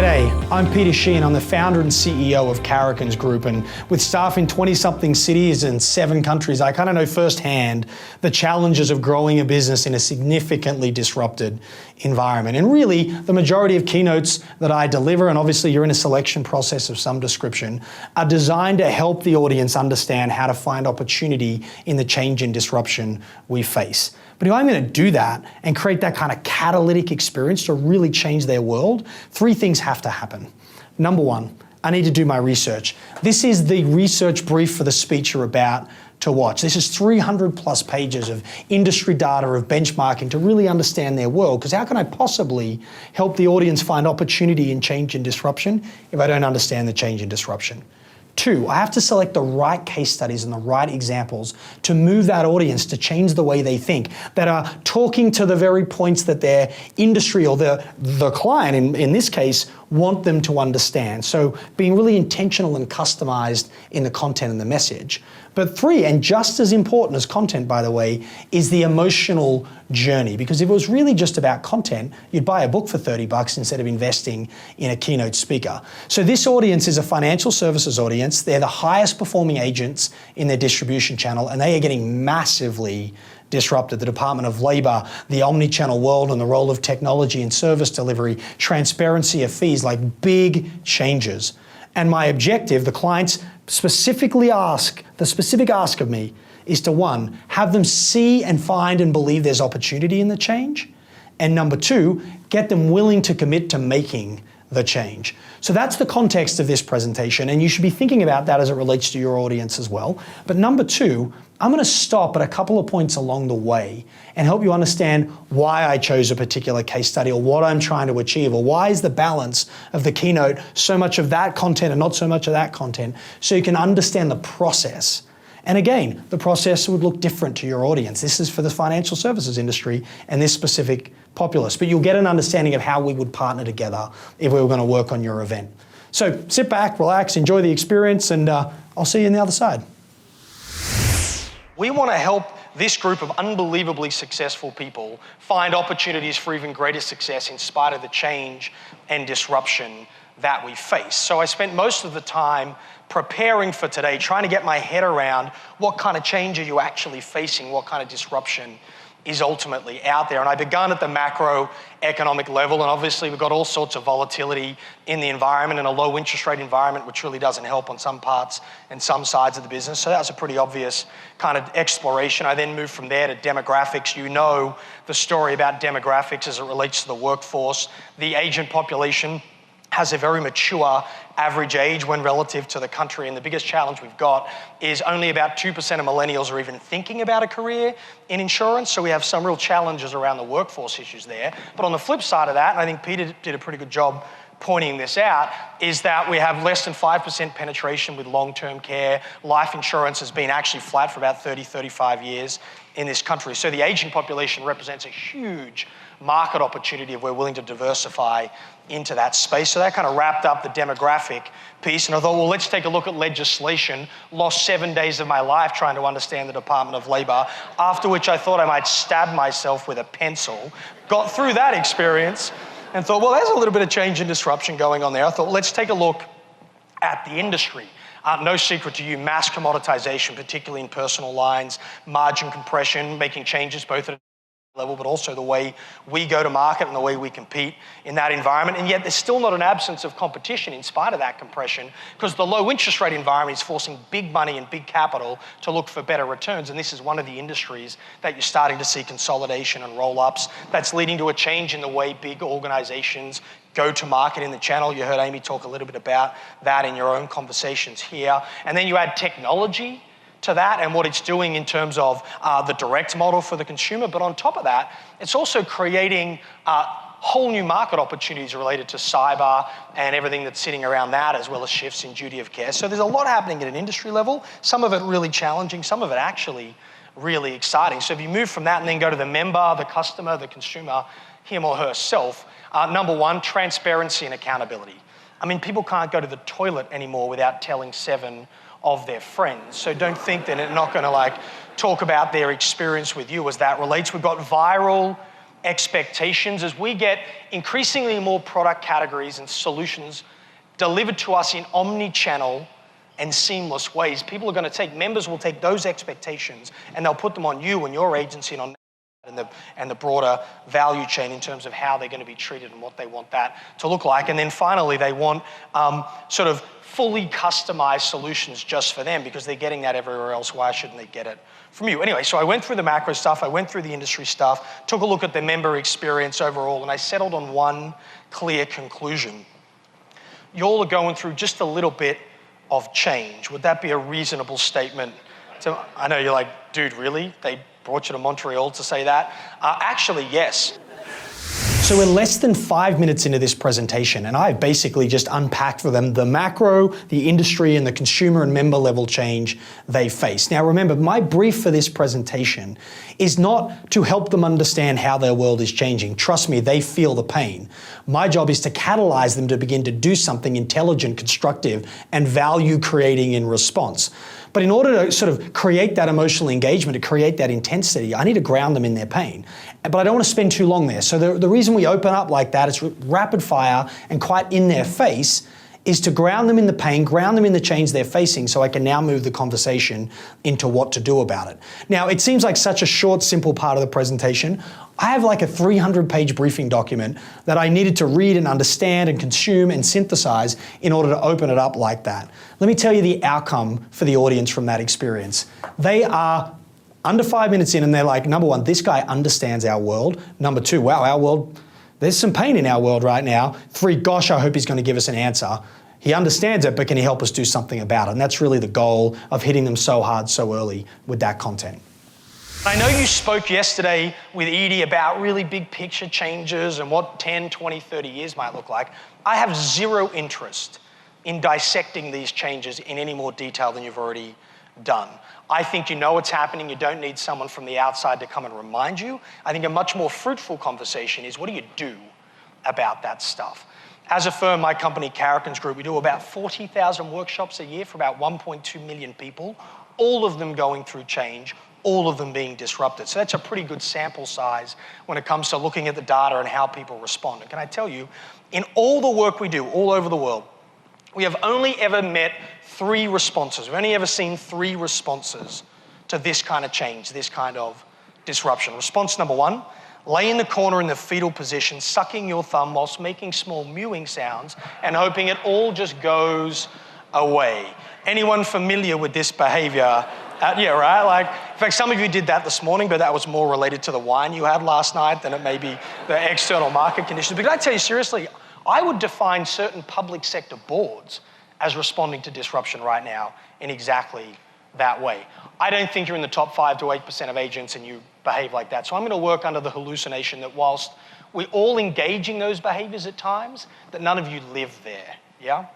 G'day, I'm Peter Sheahan. I'm the founder and CEO of Karrikins Group, and with staff in 20-something cities and 7 countries, I kind of know firsthand the challenges of growing a business in a significantly disrupted environment. And really, the majority of keynotes that I deliver, and obviously you're in a selection process of some description, are designed to help the audience understand how to find opportunity in the change and disruption we face. But if I'm going to do that and create that kind of catalytic experience to really change their world, 3 things have to happen. Number 1, I need to do my research. This is the research brief for the speech you're about to watch. This is 300 plus pages of industry data, of benchmarking to really understand their world, because how can I possibly help the audience find opportunity in change and disruption if I don't understand the change and disruption? 2, I have to select the right case studies and the right examples to move that audience to change the way they think, that are talking to the very points that their industry or the client, in this case, want them to understand. So being really intentional and customized in the content and the message. But 3, and just as important as content, by the way, is the emotional journey. Because if it was really just about content, you'd buy a book for $30 instead of investing in a keynote speaker. So this audience is a financial services audience. They're the highest performing agents in their distribution channel, and they are getting massively disrupted. The Department of Labor, the omni-channel world, and the role of technology and service delivery, transparency of fees, like big changes. And my objective, the clients specifically ask, the specific ask of me is to 1, have them see and find and believe there's opportunity in the change. And number 2, get them willing to commit to making the change. So that's the context of this presentation, and you should be thinking about that as it relates to your audience as well. But number 2, I'm going to stop at a couple of points along the way and help you understand why I chose a particular case study, or what I'm trying to achieve, or why is the balance of the keynote so much of that content and not so much of that content, so you can understand the process. And again, the process would look different to your audience. This is for the financial services industry and this specific populace, but you'll get an understanding of how we would partner together if we were going to work on your event. So sit back, relax, enjoy the experience, and I'll see you on the other side. We want to help this group of unbelievably successful people find opportunities for even greater success in spite of the change and disruption that we face. So I spent most of the time preparing for today, trying to get my head around what kind of change are you actually facing, what kind of disruption is ultimately out there. And I begun at the macroeconomic level, and obviously we've got all sorts of volatility in the environment and a low interest rate environment, which really doesn't help on some parts and some sides of the business. So that was a pretty obvious kind of exploration. I then moved from there to demographics. You know the story about demographics as it relates to the workforce. The agent population has a very mature average age when relative to the country, and the biggest challenge we've got is only about 2% of millennials are even thinking about a career in insurance, so we have some real challenges around the workforce issues there. But on the flip side of that, and I think Peter did a pretty good job pointing this out, is that we have less than 5% penetration with long-term care. Life insurance has been actually flat for about 30, 35 years in this country. So the aging population represents a huge market opportunity if we're willing to diversify into that space. So that kind of wrapped up the demographic piece. And I thought, well, let's take a look at legislation. Lost 7 days of my life trying to understand the Department of Labor, after which I thought I might stab myself with a pencil. Got through that experience and thought, well, there's a little bit of change and disruption going on there. I thought, well, let's take a look at the industry. No secret to you, mass commoditization, particularly in personal lines, margin compression, making changes both at level, but also the way we go to market and the way we compete in that environment. And yet there's still not an absence of competition in spite of that compression, because the low interest rate environment is forcing big money and big capital to look for better returns. And this is one of the industries that you're starting to see consolidation and roll-ups. That's leading to a change in the way big organizations go to market in the channel. You heard Amy talk a little bit about that in your own conversations here. And then you add technology to that and what it's doing in terms of the direct model for the consumer. But on top of that, it's also creating whole new market opportunities related to cyber and everything that's sitting around that, as well as shifts in duty of care. So there's a lot happening at an industry level, some of it really challenging, some of it actually really exciting. So if you move from that and then go to the member, the customer, the consumer, him or herself, number 1, transparency and accountability. I mean, people can't go to the toilet anymore without telling 7 of their friends. So don't think that they're not going to talk about their experience with you as that relates. We've got viral expectations. As we get increasingly more product categories and solutions delivered to us in omni-channel and seamless ways, members will take those expectations and they'll put them on you and your agency and the broader value chain in terms of how they're going to be treated and what they want that to look like. And then finally, they want sort of fully customized solutions just for them because they're getting that everywhere else. Why shouldn't they get it from you? Anyway, so I went through the macro stuff, I went through the industry stuff, took a look at the member experience overall, and I settled on one clear conclusion. You all are going through just a little bit of change. Would that be a reasonable statement? So I know you're like, dude, really? They brought you to Montreal to say that? Actually, yes. So we're less than 5 minutes into this presentation, and I've basically just unpacked for them the macro, the industry, and the consumer and member level change they face. Now remember, my brief for this presentation is not to help them understand how their world is changing. Trust me, they feel the pain. My job is to catalyze them to begin to do something intelligent, constructive, and value creating in response. But in order to sort of create that emotional engagement, to create that intensity, I need to ground them in their pain. But I don't want to spend too long there. So the reason we open up like that, it's rapid fire and quite in their face, is to ground them in the pain, ground them in the change they're facing, so I can now move the conversation into what to do about it. Now, it seems like such a short, simple part of the presentation. I have like a 300-page briefing document that I needed to read and understand and consume and synthesize in order to open it up like that. Let me tell you the outcome for the audience from that experience. They are under 5 minutes in and they're like, number one, this guy understands our world. Number two, wow, our world, there's some pain in our world right now. Three, gosh, I hope he's going to give us an answer. He understands it, but can he help us do something about it? And that's really the goal of hitting them so hard so early with that content. I know you spoke yesterday with Edie about really big picture changes and what 10, 20, 30 years might look like. I have zero interest in dissecting these changes in any more detail than you've already done. I think you know what's happening. You don't need someone from the outside to come and remind you. I think a much more fruitful conversation is, what do you do about that stuff? As a firm, my company, Karrikins Group, we do about 40,000 workshops a year for about 1.2 million people, all of them going through change, all of them being disrupted. So that's a pretty good sample size when it comes to looking at the data and how people respond. And can I tell you, in all the work we do all over the world, we have only ever met 3 responses. We've only ever seen 3 responses to this kind of change, this kind of disruption. Response number 1, lay in the corner in the fetal position, sucking your thumb whilst making small mewing sounds and hoping it all just goes away. Anyone familiar with this behavior? Yeah, right? Like, in fact, some of you did that this morning, but that was more related to the wine you had last night than it may be the external market conditions. But can I tell you seriously, I would define certain public sector boards as responding to disruption right now in exactly that way. I don't think you're in the top 5 to 8% of agents and you behave like that. So I'm going to work under the hallucination that whilst we're all engaging those behaviors at times, that none of you live there, yeah?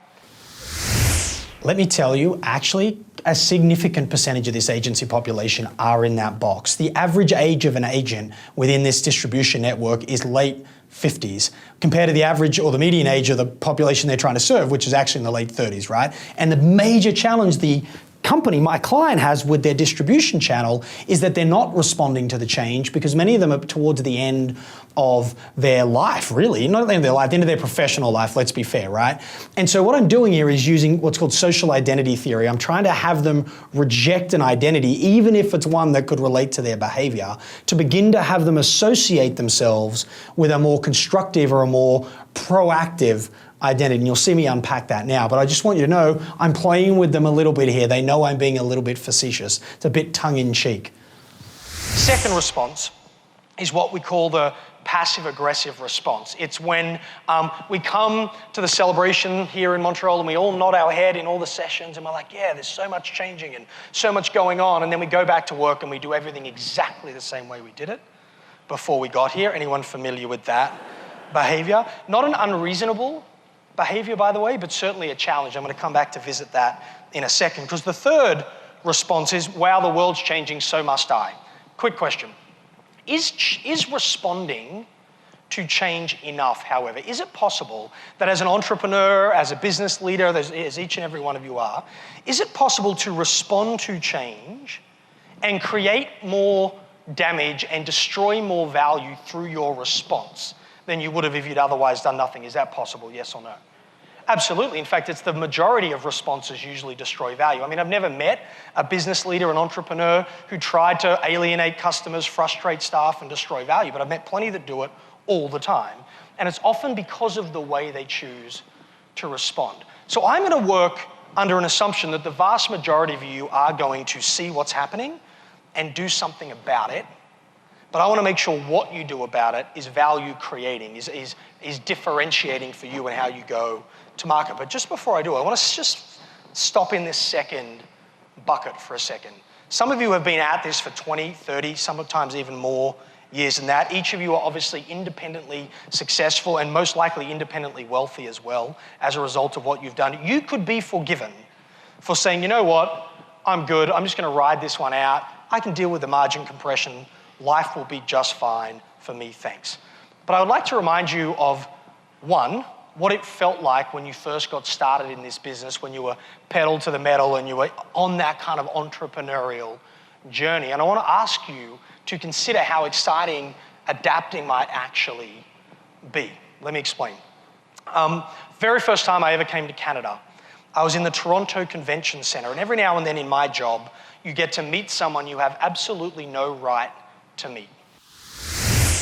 Let me tell you, actually, a significant percentage of this agency population are in that box. The average age of an agent within this distribution network is late 50s, compared to the average or the median age of the population they're trying to serve, which is actually in the late 30s, right? And the major challenge the company, my client, has with their distribution channel is that they're not responding to the change because many of them are towards the end of their life, really. Not at the end of their life, the end of their professional life, let's be fair, right? And so what I'm doing here is using what's called social identity theory. I'm trying to have them reject an identity, even if it's one that could relate to their behavior, to begin to have them associate themselves with a more constructive or a more proactive identity. And you'll see me unpack that now, but I just want you to know I'm playing with them a little bit here. They know I'm being a little bit facetious. It's a bit tongue-in-cheek. Second response is what we call the passive-aggressive response. It's when we come to the celebration here in Montreal and we all nod our head in all the sessions and we're like, yeah, there's so much changing and so much going on, and then we go back to work and we do everything exactly the same way we did it before we got here. Anyone familiar with that behavior? Not an unreasonable behavior, by the way, but certainly a challenge. I'm going to come back to visit that in a second, because the third response is, wow, the world's changing, so must I. Quick question. Is responding to change enough, however? Is it possible that as an entrepreneur, as a business leader, as each and every one of you are, is it possible to respond to change and create more damage and destroy more value through your response than you would have if you'd otherwise done nothing. Is that possible, yes or no? Absolutely. In fact, it's the majority of responses usually destroy value. I mean, I've never met a business leader, an entrepreneur who tried to alienate customers, frustrate staff, and destroy value, but I've met plenty that do it all the time. And it's often because of the way they choose to respond. So I'm going to work under an assumption that the vast majority of you are going to see what's happening and do something about it. But I want to make sure what you do about it is value creating, is differentiating for you and how you go to market. But just before I do, I want to just stop in this second bucket for a second. Some of you have been at this for 20, 30, sometimes even more years than that. Each of you are obviously independently successful and most likely independently wealthy as well as a result of what you've done. You could be forgiven for saying, you know what, I'm good, I'm just going to ride this one out. I can deal with the margin compression. Life will be just fine for me, thanks. But I would like to remind you of, one, what it felt like when you first got started in this business, when you were pedal to the metal and you were on that kind of entrepreneurial journey. And I want to ask you to consider how exciting adapting might actually be. Let me explain. Very first time I ever came to Canada, I was in the Toronto Convention Centre, and every now and then in my job, you get to meet someone you have absolutely no right to meet.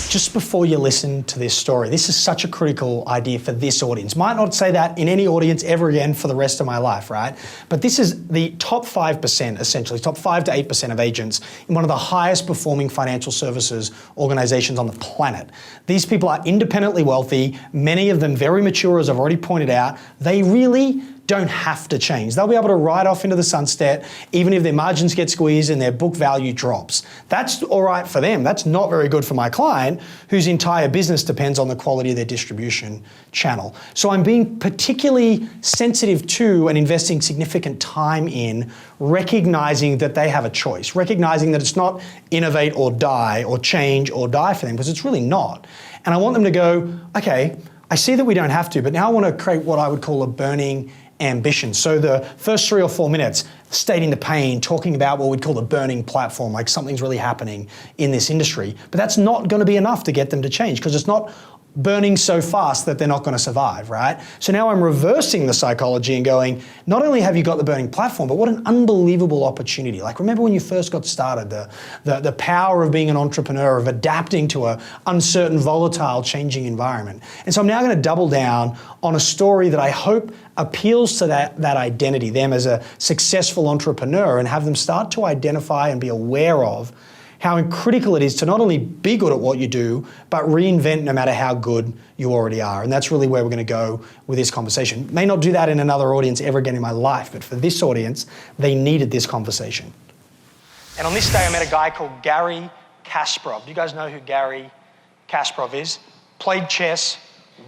Just before you listen to this story, this is such a critical idea for this audience. Might not say that in any audience ever again for the rest of my life, right? But this is the top 5%, essentially, top 5 to 8% of agents in one of the highest performing financial services organizations on the planet. These people are independently wealthy, many of them very mature, as I've already pointed out. They really don't have to change. They'll be able to ride off into the sunset even if their margins get squeezed and their book value drops. That's all right for them. That's not very good for my client whose entire business depends on the quality of their distribution channel. So I'm being particularly sensitive to and investing significant time in recognizing that they have a choice, recognizing that it's not innovate or die or change or die for them, because it's really not. And I want them to go, okay, I see that we don't have to, but now I want to create what I would call a burning ambition. So the first 3 or 4 minutes, stating the pain, talking about what we'd call the burning platform, like something's really happening in this industry. But that's not going to be enough to get them to change, because it's not burning so fast that they're not going to survive, right? So now I'm reversing the psychology and going, not only have you got the burning platform, but what an unbelievable opportunity. Like, remember when you first got started, the power of being an entrepreneur, of adapting to an uncertain, volatile, changing environment. And so I'm now going to double down on a story that I hope appeals to that identity, them as a successful entrepreneur, and have them start to identify and be aware of how critical it is to not only be good at what you do, but reinvent no matter how good you already are. And that's really where we're going to go with this conversation. May not do that in another audience ever again in my life, but for this audience, they needed this conversation. And on this day, I met a guy called Garry Kasparov. Do you guys know who Garry Kasparov is? Played chess,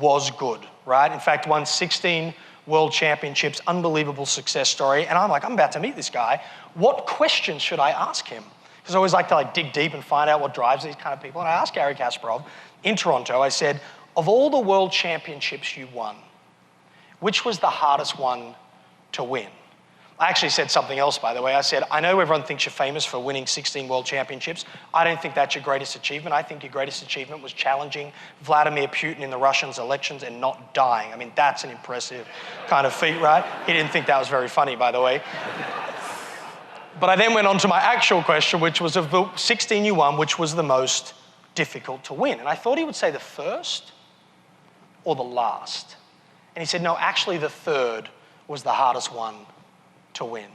was good, right? In fact, won 16 world championships, unbelievable success story. And I'm like, I'm about to meet this guy. What questions should I ask him? Because I always like to dig deep and find out what drives these kind of people. And I asked Garry Kasparov in Toronto, I said, of all the world championships you won, which was the hardest one to win? I actually said something else, by the way. I said, I know everyone thinks you're famous for winning 16 world championships. I don't think that's your greatest achievement. I think your greatest achievement was challenging Vladimir Putin in the Russians' elections and not dying. I mean, that's an impressive kind of feat, right? He didn't think that was very funny, by the way. But I then went on to my actual question, which was of the 16 you won, which was the most difficult to win? And I thought he would say the first or the last. And he said, no, actually the third was the hardest one to win. And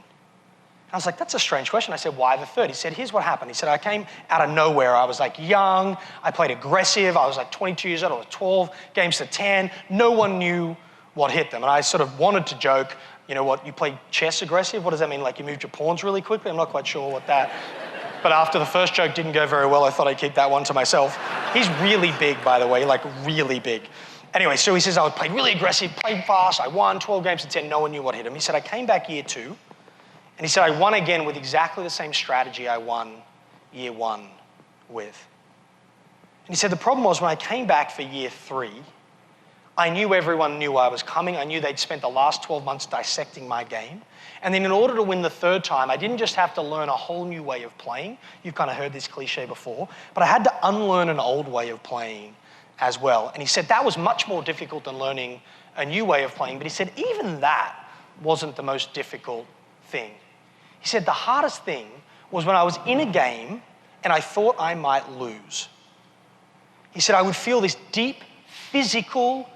I was like, that's a strange question. I said, why the third? He said, here's what happened. He said, I came out of nowhere. I was like young, I played aggressive, I was like 22 years old, I was 12 games to 10. No one knew what hit them. And I sort of wanted to joke, you know what, you play chess aggressive? What does that mean? Like you moved your pawns really quickly? I'm not quite sure what that. But after the first joke didn't go very well, I thought I'd keep that one to myself. He's really big, by the way, like really big. Anyway, so he says, I played really aggressive, played fast, I won 12 games to 10, no one knew what hit him. He said, I came back year 2, and he said, I won again with exactly the same strategy I won year 1 with. And he said, the problem was when I came back for year 3, I knew everyone knew I was coming. I knew they'd spent the last 12 months dissecting my game. And then in order to win the third time, I didn't just have to learn a whole new way of playing. You've kind of heard this cliche before. But I had to unlearn an old way of playing as well. And he said that was much more difficult than learning a new way of playing. But he said even that wasn't the most difficult thing. He said the hardest thing was when I was in a game and I thought I might lose. He said I would feel this deep physical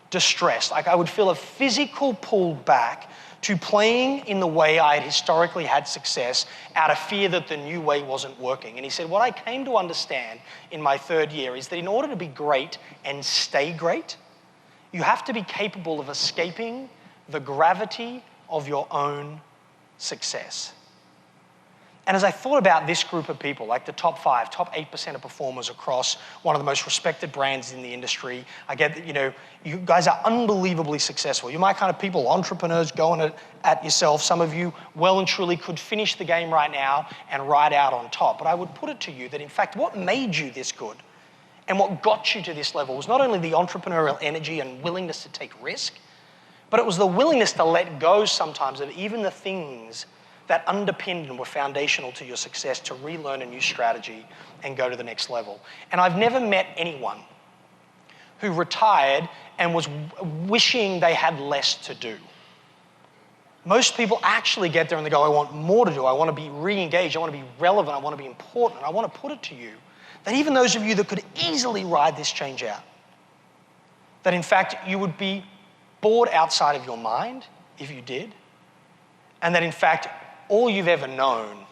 distress. Like I would feel a physical pull back to playing in the way I had historically had success out of fear that the new way wasn't working. And he said, what I came to understand in my third year is that in order to be great and stay great, you have to be capable of escaping the gravity of your own success. And as I thought about this group of people, like the top 5, top 8% of performers across one of the most respected brands in the industry, I get that, you guys are unbelievably successful. You're my kind of people, entrepreneurs going at yourself. Some of you well and truly could finish the game right now and ride out on top. But I would put it to you that in fact, what made you this good and what got you to this level was not only the entrepreneurial energy and willingness to take risk, but it was the willingness to let go sometimes of even the things that underpinned and were foundational to your success to relearn a new strategy and go to the next level. And I've never met anyone who retired and was wishing they had less to do. Most people actually get there and they go, I want more to do. I want to be re-engaged. I want to be relevant. I want to be important. And I want to put it to you that even those of you that could easily ride this change out, that in fact you would be bored outside of your mind if you did, and that in fact all you've ever known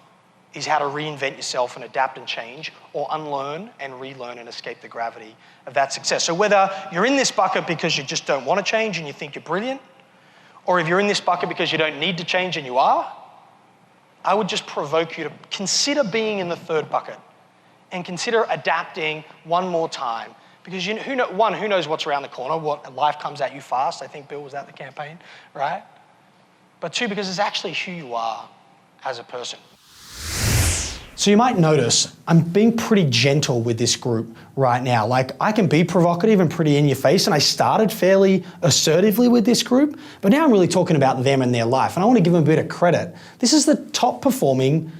is how to reinvent yourself and adapt and change, or unlearn and relearn and escape the gravity of that success. So whether you're in this bucket because you just don't want to change and you think you're brilliant, or if you're in this bucket because you don't need to change and you are, I would just provoke you to consider being in the third bucket and consider adapting one more time. Because who knows what's around the corner, what life comes at you fast. I think Bill was at the campaign, right? But 2, because it's actually who you are as a person. So you might notice I'm being pretty gentle with this group right now. Like I can be provocative and pretty in your face, and I started fairly assertively with this group, but now I'm really talking about them and their life, and I want to give them a bit of credit. This is the top performing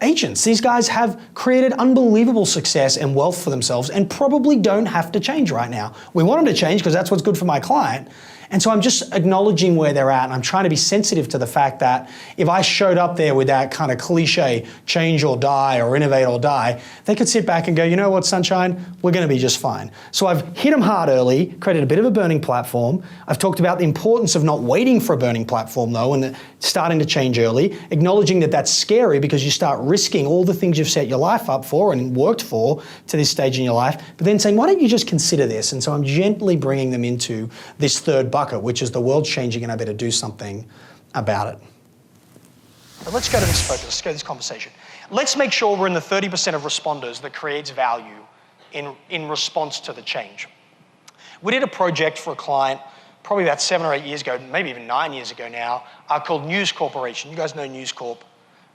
agents. These guys have created unbelievable success and wealth for themselves and probably don't have to change right now. We want them to change because that's what's good for my client. And so I'm just acknowledging where they're at, and I'm trying to be sensitive to the fact that if I showed up there with that kind of cliche, change or die or innovate or die, they could sit back and go, you know what, sunshine, we're going to be just fine. So I've hit them hard early, created a bit of a burning platform. I've talked about the importance of not waiting for a burning platform though, and starting to change early, acknowledging that that's scary because you start risking all the things you've set your life up for and worked for to this stage in your life, but then saying, why don't you just consider this? And so I'm gently bringing them into this third bucket, which is the world's changing and I better do something about it. But let's go to this focus, let's go to this conversation. Let's make sure we're in the 30% of responders that creates value in response to the change. We did a project for a client probably about 7 or 8 years ago, maybe even 9 years ago now, called News Corporation. You guys know News Corp,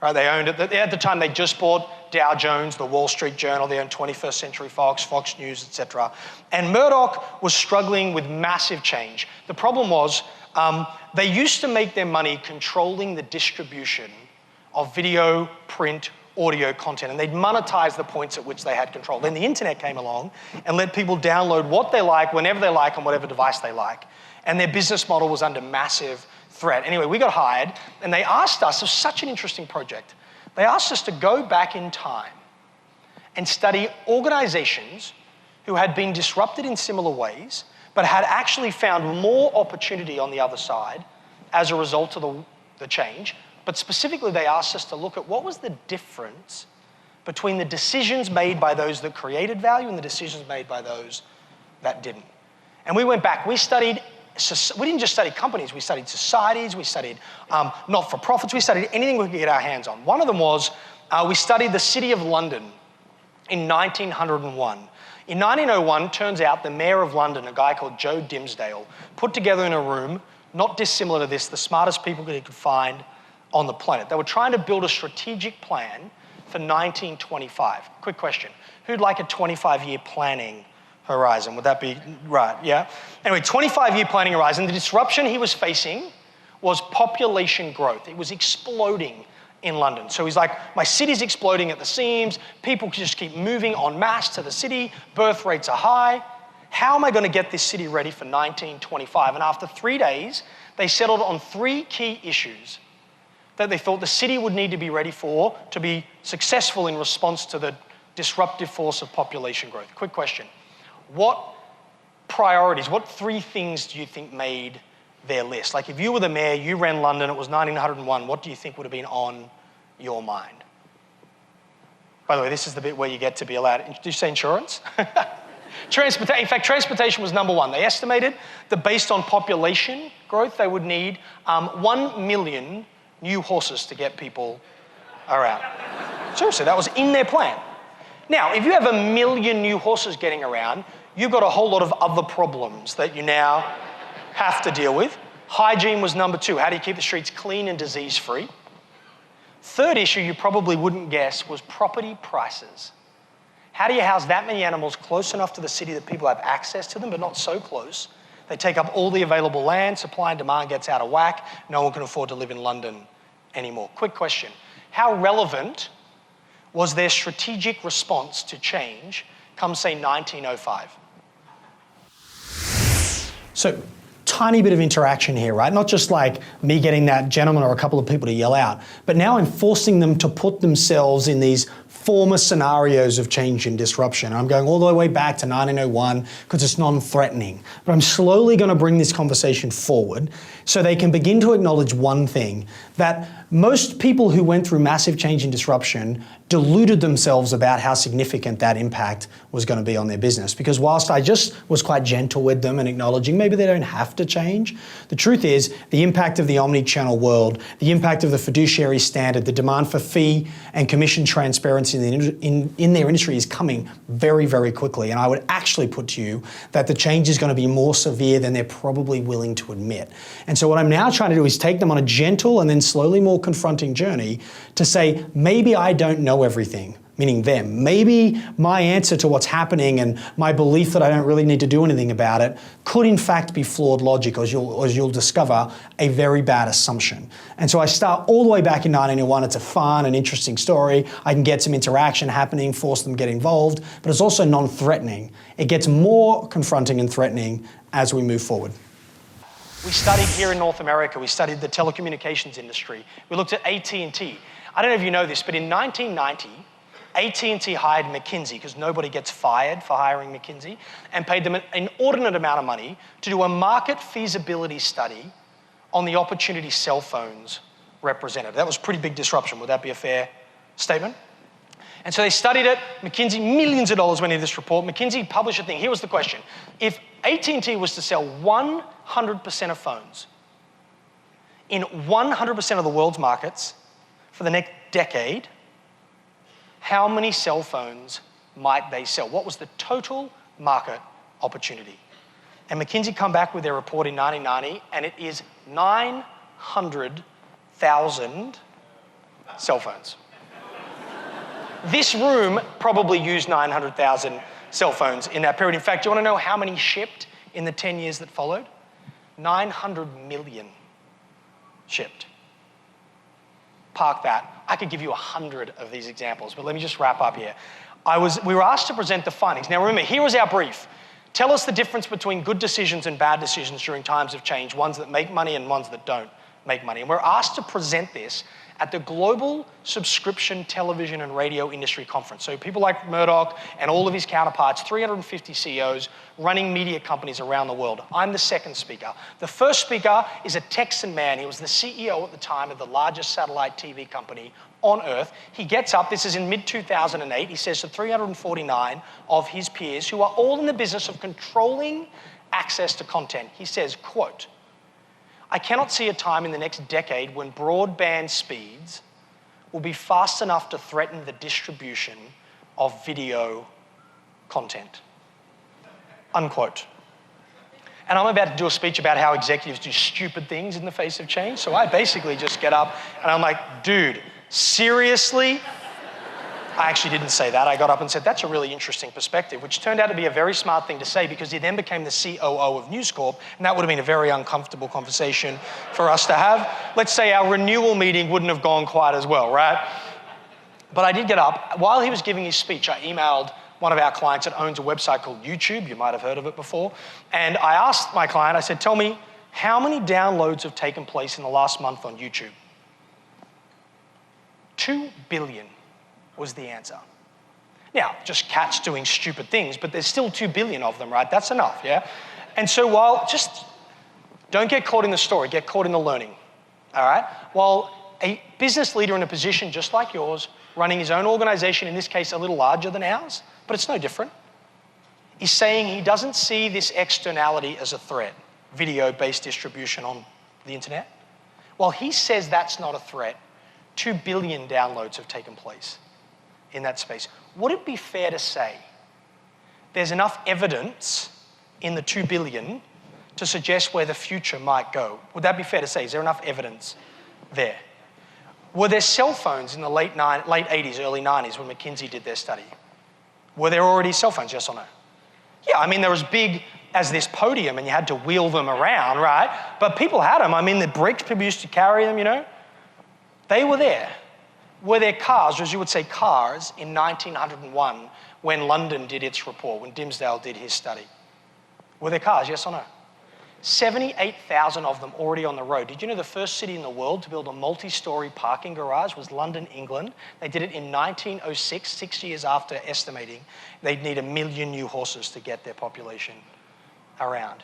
right? They owned it. At the time, they just bought Dow Jones, the Wall Street Journal. They owned 21st Century Fox, Fox News, etc. And Murdoch was struggling with massive change. The problem was they used to make their money controlling the distribution of video, print, audio content, and they'd monetize the points at which they had control. Then the internet came along and let people download what they like, whenever they like, on whatever device they like. And their business model was under massive threat. Anyway, we got hired, and they asked us, it was such an interesting project, they asked us to go back in time and study organizations who had been disrupted in similar ways, but had actually found more opportunity on the other side as a result of the change. But specifically, they asked us to look at what was the difference between the decisions made by those that created value and the decisions made by those that didn't. And we went back, we didn't just study companies, we studied societies, we studied not-for-profits, we studied anything we could get our hands on. One of them was, we studied the city of London in 1901. In 1901, turns out the mayor of London, a guy called Joe Dimsdale, put together in a room, not dissimilar to this, the smartest people that he could find on the planet. They were trying to build a strategic plan for 1925. Quick question, who'd like a 25-year planning horizon. Would that be right? Yeah. Anyway, 25-year planning horizon. The disruption he was facing was population growth. It was exploding in London. So he's like, my city's exploding at the seams. People just keep moving en masse to the city. Birth rates are high. How am I going to get this city ready for 1925? And after 3 days, they settled on 3 key issues that they thought the city would need to be ready for to be successful in response to the disruptive force of population growth. Quick question. What priorities, what 3 things do you think made their list? Like if you were the mayor, you ran London, it was 1901, what do you think would have been on your mind? By the way, this is the bit where you get to be allowed. Did you say insurance? Transportation. In fact, transportation was number 1. They estimated that based on population growth, they would need 1 million new horses to get people around. Seriously, that was in their plan. Now, if you have 1 million new horses getting around, you've got a whole lot of other problems that you now have to deal with. Hygiene was number 2. How do you keep the streets clean and disease-free? Third issue you probably wouldn't guess was property prices. How do you house that many animals close enough to the city that people have access to them, but not so close? They take up all the available land, supply and demand gets out of whack, no one can afford to live in London anymore. Quick question. How relevant was their strategic response to change come, say, 1905? So, tiny bit of interaction here, right? Not just like me getting that gentleman or a couple of people to yell out, but now I'm forcing them to put themselves in these former scenarios of change and disruption. I'm going all the way back to 1901 because it's non-threatening. But I'm slowly going to bring this conversation forward so they can begin to acknowledge one thing, that most people who went through massive change and disruption deluded themselves about how significant that impact was going to be on their business. Because whilst I just was quite gentle with them and acknowledging maybe they don't have to change, the truth is the impact of the omni-channel world, the impact of the fiduciary standard, the demand for fee and commission transparency in their industry is coming very, very quickly. And I would actually put to you that the change is going to be more severe than they're probably willing to admit. And so what I'm now trying to do is take them on a gentle and then slowly more confronting journey to say, maybe I don't know everything, meaning them. Maybe my answer to what's happening and my belief that I don't really need to do anything about it could in fact be flawed logic, as you'll discover, a very bad assumption. And so I start all the way back in 1901. It's a fun and interesting story. I can get some interaction happening, force them to get involved, but it's also non-threatening. It gets more confronting and threatening as we move forward. We studied here in North America, we studied the telecommunications industry. We looked at AT&T. I don't know if you know this, but in 1990, AT&T hired McKinsey, because nobody gets fired for hiring McKinsey, and paid them an inordinate amount of money to do a market feasibility study on the opportunity cell phones represented. That was pretty big disruption. Would that be a fair statement? And so they studied it. McKinsey, millions of dollars went into this report. McKinsey published a thing. Here was the question. If AT&T was to sell 100% of phones in 100% of the world's markets for the next decade, how many cell phones might they sell? What was the total market opportunity? And McKinsey come back with their report in 1990, and it is 900,000 cell phones. This room probably used 900,000 cell phones in that period. In fact, do you want to know how many shipped in the 10 years that followed? 900 million shipped. Park that. I could give you 100 of these examples, but let me just wrap up here. We were asked to present the findings. Now remember, here was our brief. Tell us the difference between good decisions and bad decisions during times of change, ones that make money and ones that don't make money. And we're asked to present this at the Global Subscription Television and Radio Industry Conference. So people like Murdoch and all of his counterparts, 350 CEOs running media companies around the world. I'm the second speaker. The first speaker is a Texan man. He was the CEO at the time of the largest satellite TV company on Earth. He gets up, this is in mid-2008, he says to 349 of his peers who are all in the business of controlling access to content, he says, quote, I cannot see a time in the next decade when broadband speeds will be fast enough to threaten the distribution of video content. Unquote. And I'm about to do a speech about how executives do stupid things in the face of change, so I basically just get up and I'm like, dude, seriously? I actually didn't say that. I got up and said, that's a really interesting perspective, which turned out to be a very smart thing to say because he then became the COO of News Corp, and that would have been a very uncomfortable conversation for us to have. Let's say our renewal meeting wouldn't have gone quite as well, right? But I did get up. While he was giving his speech, I emailed one of our clients that owns a website called YouTube. You might have heard of it before. And I asked my client, I said, tell me, how many downloads have taken place in the last month on YouTube? 2 billion was the answer. Now, just cats doing stupid things, but there's still 2 billion of them, right? That's enough, yeah? And so while, just don't get caught in the story, get caught in the learning, all right? While a business leader in a position just like yours, running his own organization, in this case a little larger than ours, but it's no different, is saying he doesn't see this externality as a threat, video-based distribution on the internet. While he says that's not a threat, 2 billion downloads have taken place in that space. Would it be fair to say there's enough evidence in the 2 billion to suggest where the future might go? Would that be fair to say? Is there enough evidence there? Were there cell phones in the late 80s, early 90s when McKinsey did their study? Were there already cell phones, yes or no? Yeah, I mean, they're as big as this podium and you had to wheel them around, right? But people had them. I mean, the bricks, people used to carry them, you know? They were there. Were there cars, or as you would say, cars, in 1901 when London did its report, when Dimsdale did his study? Were there cars, yes or no? 78,000 of them already on the road. Did you know the first city in the world to build a multi-story parking garage was London, England? They did it in 1906, 6 years after estimating they'd need 1 million new horses to get their population around.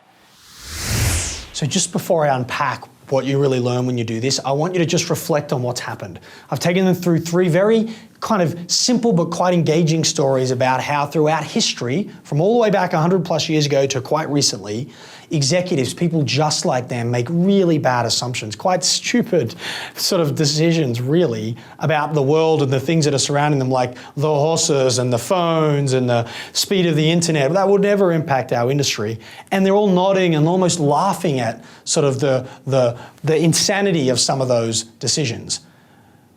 So just before I unpack what you really learn when you do this, I want you to just reflect on what's happened. I've taken them through 3 very kind of simple but quite engaging stories about how throughout history, from all the way back 100 plus years ago to quite recently, executives, people just like them, make really bad assumptions, quite stupid sort of decisions really about the world and the things that are surrounding them, like the horses and the phones and the speed of the internet. That would never impact our industry. And they're all nodding and almost laughing at sort of the insanity of some of those decisions.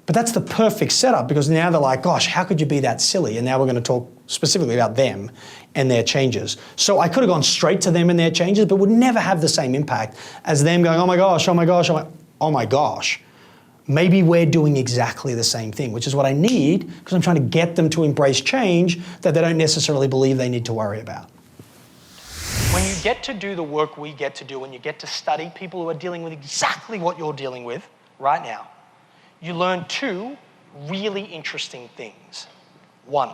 But that's the perfect setup because now they're like, gosh, how could you be that silly? And now we're going to talk specifically about them and their changes. So I could have gone straight to them and their changes, but would never have the same impact as them going, oh my gosh, oh my gosh, oh my gosh. Maybe we're doing exactly the same thing, which is what I need because I'm trying to get them to embrace change that they don't necessarily believe they need to worry about. When you get to do the work we get to do, when you get to study people who are dealing with exactly what you're dealing with right now, you learn 2 really interesting things. 1,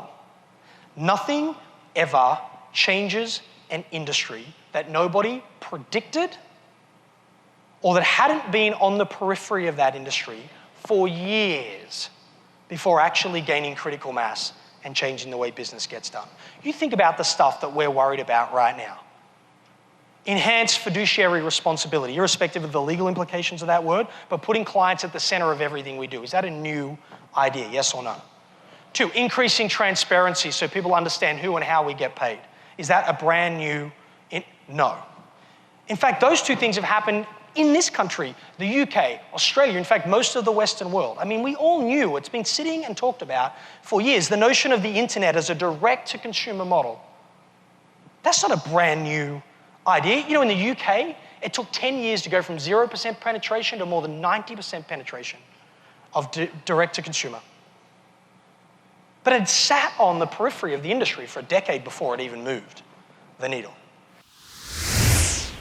nothing ever changes an industry that nobody predicted or that hadn't been on the periphery of that industry for years before actually gaining critical mass and changing the way business gets done. You think about the stuff that we're worried about right now. Enhanced fiduciary responsibility, irrespective of the legal implications of that word, but putting clients at the center of everything we do. Is that a new idea, yes or no? 2, increasing transparency so people understand who and how we get paid. Is that a brand new, no. In fact, those 2 things have happened in this country, the UK, Australia, in fact, most of the Western world. I mean, we all knew, it's been sitting and talked about for years, the notion of the internet as a direct-to-consumer model. That's not a brand new idea. You know, in the UK, it took 10 years to go from 0% penetration to more than 90% penetration of direct-to-consumer. But it sat on the periphery of the industry for a decade before it even moved the needle.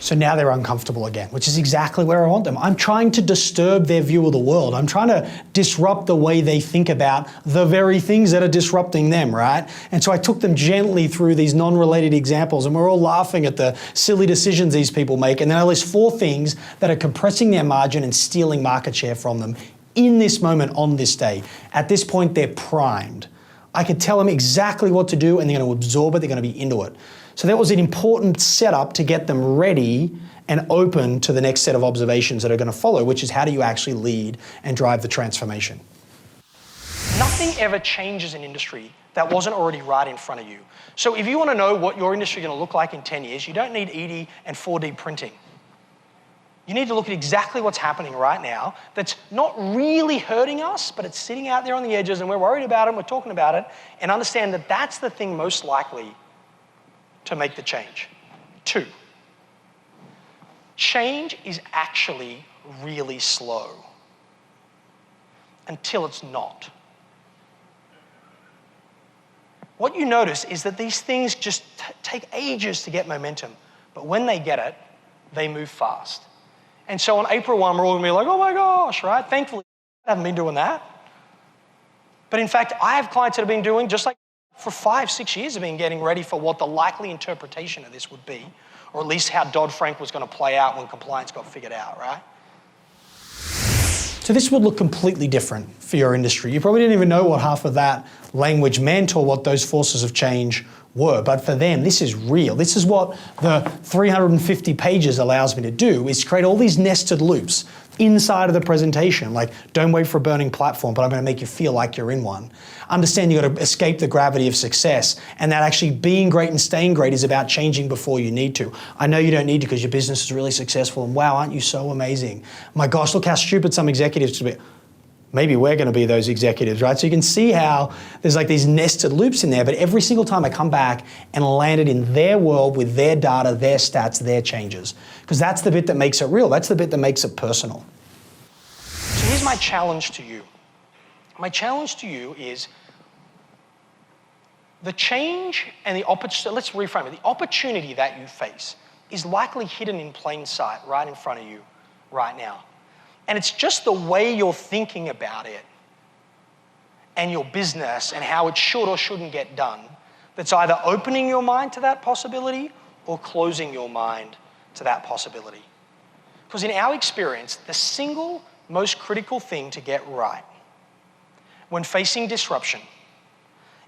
So now they're uncomfortable again, which is exactly where I want them. I'm trying to disturb their view of the world. I'm trying to disrupt the way they think about the very things that are disrupting them, right? And so I took them gently through these non-related examples and we're all laughing at the silly decisions these people make. And then I list 4 things that are compressing their margin and stealing market share from them in this moment on this day. At this point, they're primed. I could tell them exactly what to do and they're going to absorb it, they're going to be into it. So that was an important setup to get them ready and open to the next set of observations that are going to follow, which is how do you actually lead and drive the transformation? Nothing ever changes an industry that wasn't already right in front of you. So if you want to know what your industry is going to look like in 10 years, you don't need ED and 4D printing. You need to look at exactly what's happening right now that's not really hurting us, but it's sitting out there on the edges and we're worried about it and we're talking about it, and understand that that's the thing most likely to make the change. 2, change is actually really slow until it's not. What you notice is that these things just take ages to get momentum, but when they get it, they move fast. And so on April 1, we're all gonna be like, oh my gosh, right? Thankfully, I haven't been doing that. But in fact, I have clients that have been doing, just like for 5, 6 years, have been getting ready for what the likely interpretation of this would be, or at least how Dodd-Frank was gonna play out when compliance got figured out, right? So this would look completely different for your industry. You probably didn't even know what half of that language meant or what those forces of change were, but for them, this is real. This is what the 350 pages allows me to do, is create all these nested loops inside of the presentation. Like, don't wait for a burning platform, but I'm gonna make you feel like you're in one. Understand you gotta escape the gravity of success, and that actually being great and staying great is about changing before you need to. I know you don't need to because your business is really successful, and wow, aren't you so amazing? My gosh, look how stupid some executives could be. Maybe we're gonna be those executives, right? So you can see how there's like these nested loops in there, but every single time I come back and land it in their world with their data, their stats, their changes. Because that's the bit that makes it real. That's the bit that makes it personal. So here's my challenge to you. My challenge to you is the change and the opportunity, let's reframe it. The opportunity that you face is likely hidden in plain sight right in front of you right now. And it's just the way you're thinking about it and your business and how it should or shouldn't get done that's either opening your mind to that possibility or closing your mind to that possibility. Because in our experience, the single most critical thing to get right when facing disruption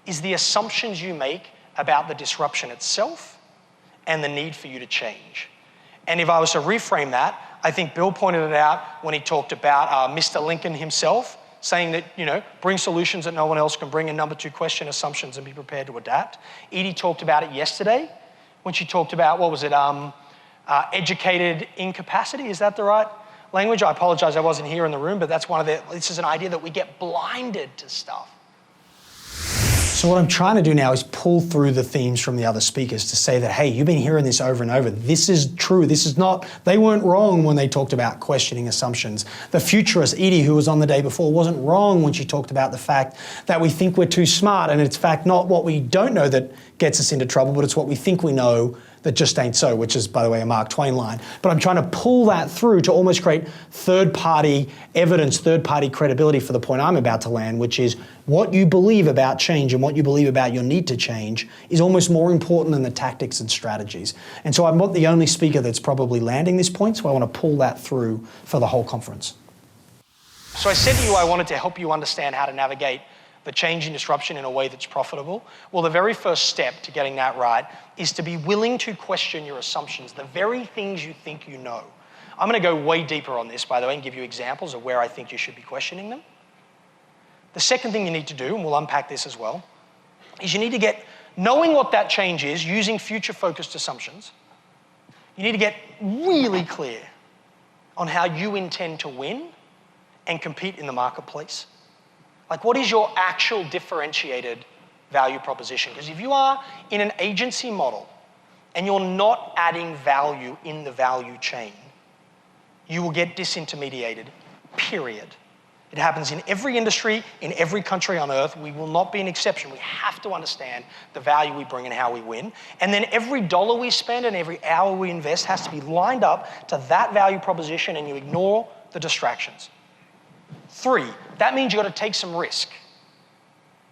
is the assumptions you make about the disruption itself and the need for you to change. And if I was to reframe that, I think Bill pointed it out when he talked about Mr. Lincoln himself, saying that, bring solutions that no one else can bring, and number 2, question assumptions and be prepared to adapt. Edie talked about it yesterday when she talked about, educated incapacity. Is that the right language? I apologize, I wasn't here in the room, but that's this is an idea that we get blinded to stuff. So what I'm trying to do now is pull through the themes from the other speakers to say that, hey, you've been hearing this over and over. This is true. This is not, they weren't wrong when they talked about questioning assumptions. The futurist, Edie, who was on the day before, wasn't wrong when she talked about the fact that we think we're too smart, and it's in fact not what we don't know that gets us into trouble, but it's what we think we know that just ain't so, which is, by the way, a Mark Twain line. But I'm trying to pull that through to almost create third-party evidence, third-party credibility for the point I'm about to land, which is what you believe about change and what you believe about your need to change is almost more important than the tactics and strategies. And so I'm not the only speaker that's probably landing this point, so I want to pull that through for the whole conference. So I said to you I wanted to help you understand how to navigate the change and disruption in a way that's profitable. Well, the very first step to getting that right is to be willing to question your assumptions, the very things you think you know. I'm going to go way deeper on this, by the way, and give you examples of where I think you should be questioning them. The second thing you need to do, and we'll unpack this as well, is you need to get, knowing what that change is, using future-focused assumptions, you need to get really clear on how you intend to win and compete in the marketplace. Like, what is your actual differentiated value proposition? Because if you are in an agency model and you're not adding value in the value chain, you will get disintermediated, period. It happens in every industry, in every country on earth. We will not be an exception. We have to understand the value we bring and how we win. And then every dollar we spend and every hour we invest has to be lined up to that value proposition, and you ignore the distractions. 3, that means you've got to take some risk.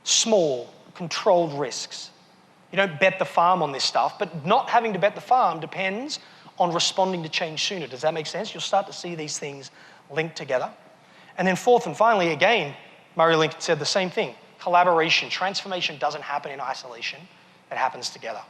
Small, controlled risks. You don't bet the farm on this stuff, but not having to bet the farm depends on responding to change sooner. Does that make sense? You'll start to see these things linked together. And then 4th and finally, again, Murray Lincoln said the same thing. Collaboration. Transformation doesn't happen in isolation. It happens together.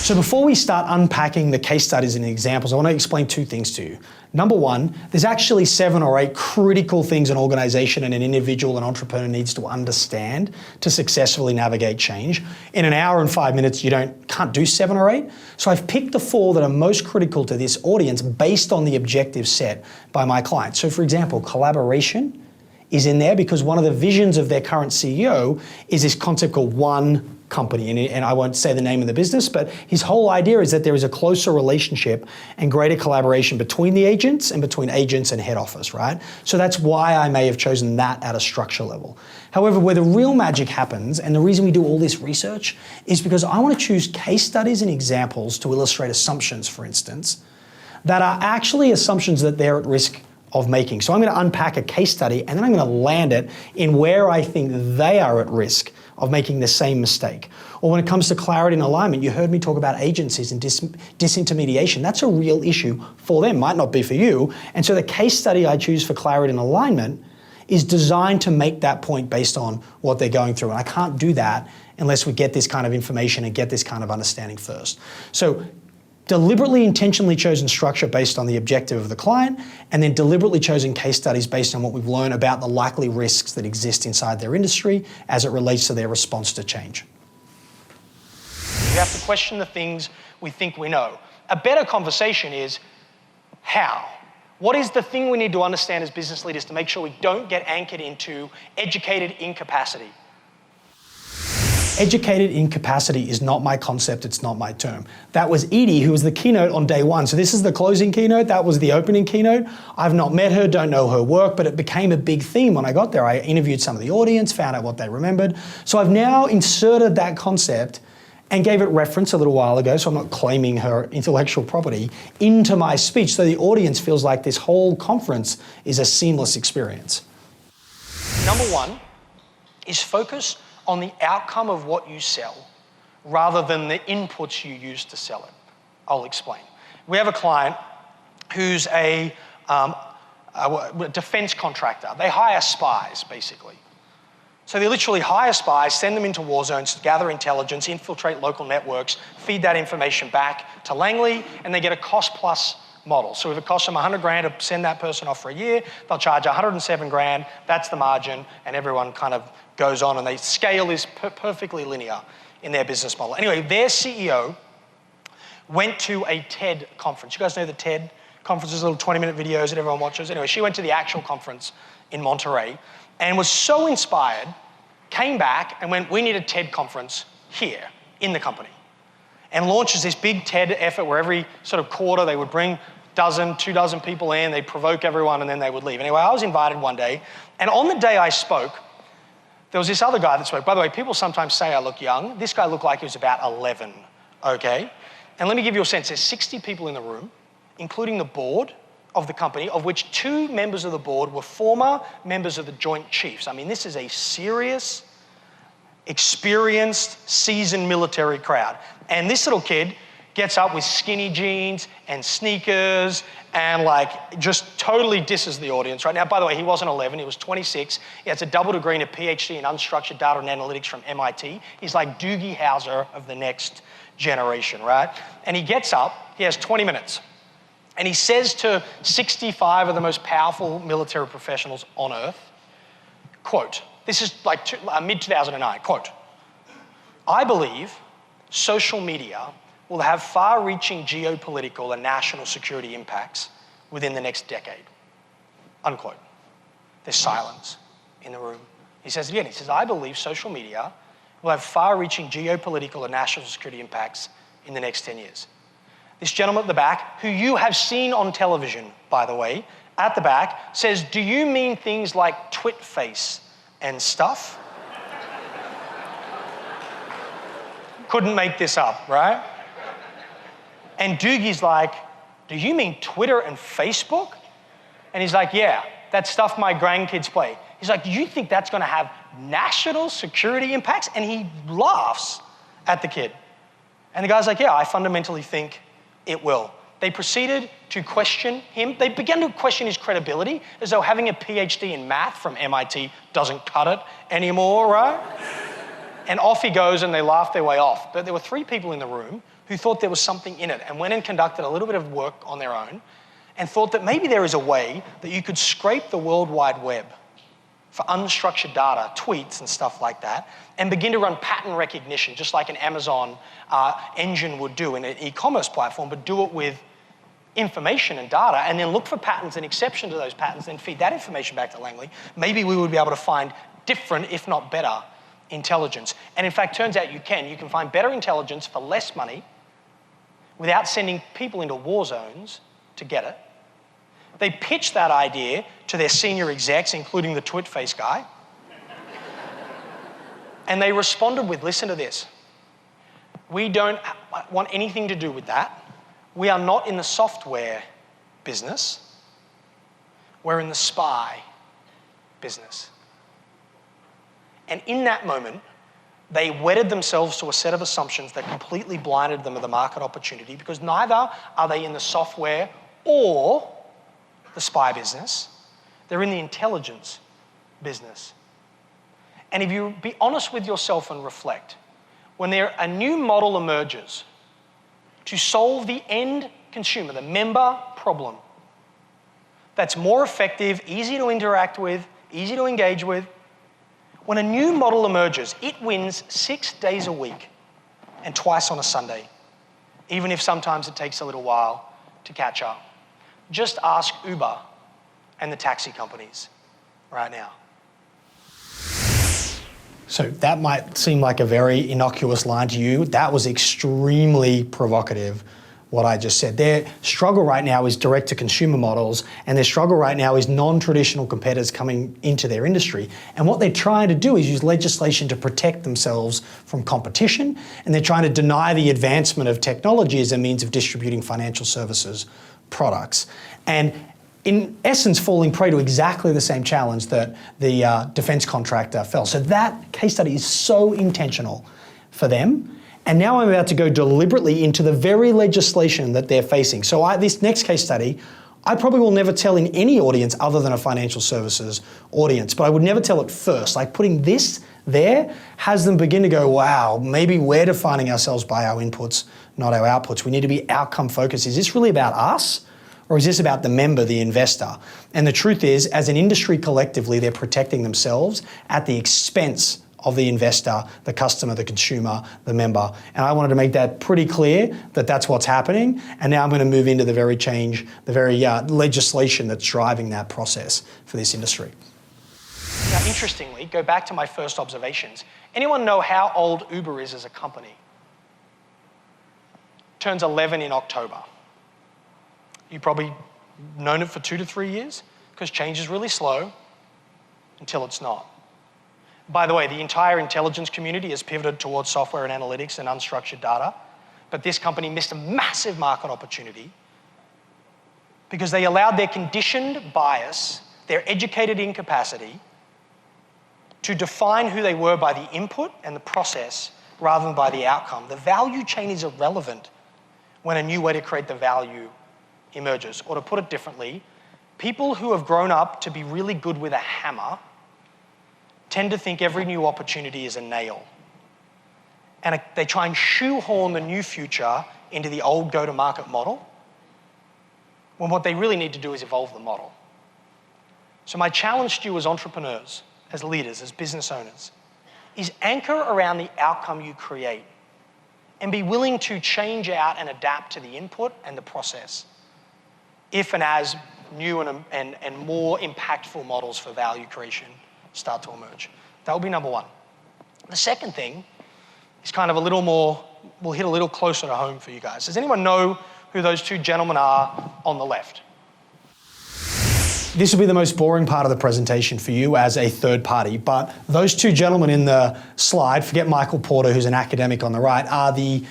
So before we start unpacking the case studies and the examples, I want to explain two things to you. Number one, there's actually 7 or 8 critical things an organization and an individual and entrepreneur needs to understand to successfully navigate change. In an hour and 5 minutes, you can't do 7 or 8. So I've picked the 4 that are most critical to this audience based on the objectives set by my clients. So for example, collaboration is in there because one of the visions of their current CEO is this concept called one company, and I won't say the name of the business, but his whole idea is that there is a closer relationship and greater collaboration between the agents and between agents and head office, right? So that's why I may have chosen that at a structure level. However, where the real magic happens, and the reason we do all this research, is because I want to choose case studies and examples to illustrate assumptions, for instance, that are actually assumptions that they're at risk of making. So I'm going to unpack a case study and then I'm going to land it in where I think they are at risk of making the same mistake. Or when it comes to clarity and alignment, you heard me talk about agencies and disintermediation. That's a real issue for them, might not be for you. And so the case study I choose for clarity and alignment is designed to make that point based on what they're going through. And I can't do that unless we get this kind of information and get this kind of understanding first. So deliberately, intentionally chosen structure based on the objective of the client, and then deliberately chosen case studies based on what we've learned about the likely risks that exist inside their industry as it relates to their response to change. We have to question the things we think we know. A better conversation is how. What is the thing we need to understand as business leaders to make sure we don't get anchored into educated incapacity? Educated incapacity is not my concept, it's not my term. That was Edie, who was the keynote on day 1. So this is the closing keynote, that was the opening keynote. I've not met her, don't know her work, but it became a big theme when I got there. I interviewed some of the audience, found out what they remembered. So I've now inserted that concept and gave it reference a little while ago, so I'm not claiming her intellectual property, into my speech so the audience feels like this whole conference is a seamless experience. Number 1 is focus on the outcome of what you sell rather than the inputs you use to sell it. I'll explain. We have a client who's a defense contractor. They hire spies, basically. So they literally hire spies, send them into war zones, gather intelligence, infiltrate local networks, feed that information back to Langley, and they get a cost-plus model. So if it costs them 100 grand to send that person off for a year, they'll charge 107 grand, that's the margin, and everyone kind of goes on, and the scale is perfectly linear in their business model. Anyway, their CEO went to a TED conference. You guys know the TED conferences, little 20-minute videos that everyone watches. Anyway, she went to the actual conference in Monterey and was so inspired, came back and went, we need a TED conference here in the company. And launches this big TED effort where every sort of quarter they would bring 2 dozen people in, they'd provoke everyone, and then they would leave. Anyway, I was invited one day, and on the day I spoke, there was this other guy that spoke. By the way, people sometimes say I look young. This guy looked like he was about 11, okay? And let me give you a sense. There's 60 people in the room, including the board of the company, of which 2 members of the board were former members of the Joint Chiefs. I mean, this is a serious, experienced, seasoned military crowd. And this little kid gets up with skinny jeans and sneakers and like just totally disses the audience right now. By the way, he wasn't 11, he was 26. He has a double degree and a PhD in unstructured data and analytics from MIT. He's like Doogie Howser of the next generation, right? And he gets up, he has 20 minutes, and he says to 65 of the most powerful military professionals on earth, quote, this is like mid-2009, quote, I believe social media will have far-reaching geopolitical and national security impacts within the next decade, unquote. There's silence in the room. He says it again, he says, I believe social media will have far-reaching geopolitical and national security impacts in the next 10 years. This gentleman at the back, who you have seen on television, by the way, at the back, says, do you mean things like twit face and stuff? Couldn't make this up, right? And Doogie's like, do you mean Twitter and Facebook? And he's like, yeah, that's stuff my grandkids play. He's like, do you think that's gonna have national security impacts? And he laughs at the kid. And the guy's like, yeah, I fundamentally think it will. They proceeded to question him. They began to question his credibility as though having a PhD in math from MIT doesn't cut it anymore, right? And off he goes and they laugh their way off. But there were 3 people in the room who thought there was something in it and went and conducted a little bit of work on their own and thought that maybe there is a way that you could scrape the World Wide Web for unstructured data, tweets and stuff like that, and begin to run pattern recognition, just like an Amazon engine would do in an e-commerce platform, but do it with information and data, and then look for patterns and exception to those patterns, then feed that information back to Langley. Maybe we would be able to find different, if not better, intelligence. And in fact, turns out you can. You can find better intelligence for less money without sending people into war zones to get it. They pitched that idea to their senior execs, including the twit face guy. And they responded with, listen to this. We don't want anything to do with that. We are not in the software business. We're in the spy business. And in that moment, they wedded themselves to a set of assumptions that completely blinded them of the market opportunity, because neither are they in the software or the spy business. They're in the intelligence business. And if you be honest with yourself and reflect, when a new model emerges to solve the end consumer, the member problem, that's more effective, easy to interact with, easy to engage with, when a new model emerges, it wins 6 days a week and twice on a Sunday, even if sometimes it takes a little while to catch up. Just ask Uber and the taxi companies right now. So that might seem like a very innocuous line to you. That was extremely provocative, what I just said. Their struggle right now is direct-to-consumer models, and their struggle right now is non-traditional competitors coming into their industry. And what they're trying to do is use legislation to protect themselves from competition, and they're trying to deny the advancement of technology as a means of distributing financial services products. And in essence, falling prey to exactly the same challenge that the defense contractor fell. So that case study is so intentional for them. And now I'm about to go deliberately into the very legislation that they're facing. So this next case study, I probably will never tell in any audience other than a financial services audience, but I would never tell it first. Like putting this there has them begin to go, wow, maybe we're defining ourselves by our inputs, not our outputs. We need to be outcome focused. Is this really about us? Or is this about the member, the investor? And the truth is, as an industry collectively, they're protecting themselves at the expense of the investor, the customer, the consumer, the member. And I wanted to make that pretty clear that that's what's happening. And now I'm going to move into the very legislation that's driving that process for this industry. Now, interestingly, go back to my first observations. Anyone know how old Uber is as a company? Turns 11 in October. You've probably known it for 2 to 3 years, because change is really slow until it's not. By the way, the entire intelligence community has pivoted towards software and analytics and unstructured data, but this company missed a massive market opportunity because they allowed their conditioned bias, their educated incapacity, to define who they were by the input and the process rather than by the outcome. The value chain is irrelevant when a new way to create the value emerges. Or to put it differently, people who have grown up to be really good with a hammer tend to think every new opportunity is a nail. And they try and shoehorn the new future into the old go-to-market model, when what they really need to do is evolve the model. So my challenge to you as entrepreneurs, as leaders, as business owners, is anchor around the outcome you create and be willing to change out and adapt to the input and the process if and as new and more impactful models for value creation start to emerge. That will be number one. The second thing is kind of a little more, we'll hit a little closer to home for you guys. Does anyone know who those two gentlemen are on the left? This will be the most boring part of the presentation for you as a third party, but those two gentlemen in the slide, forget Michael Porter, who's an academic on the right, are the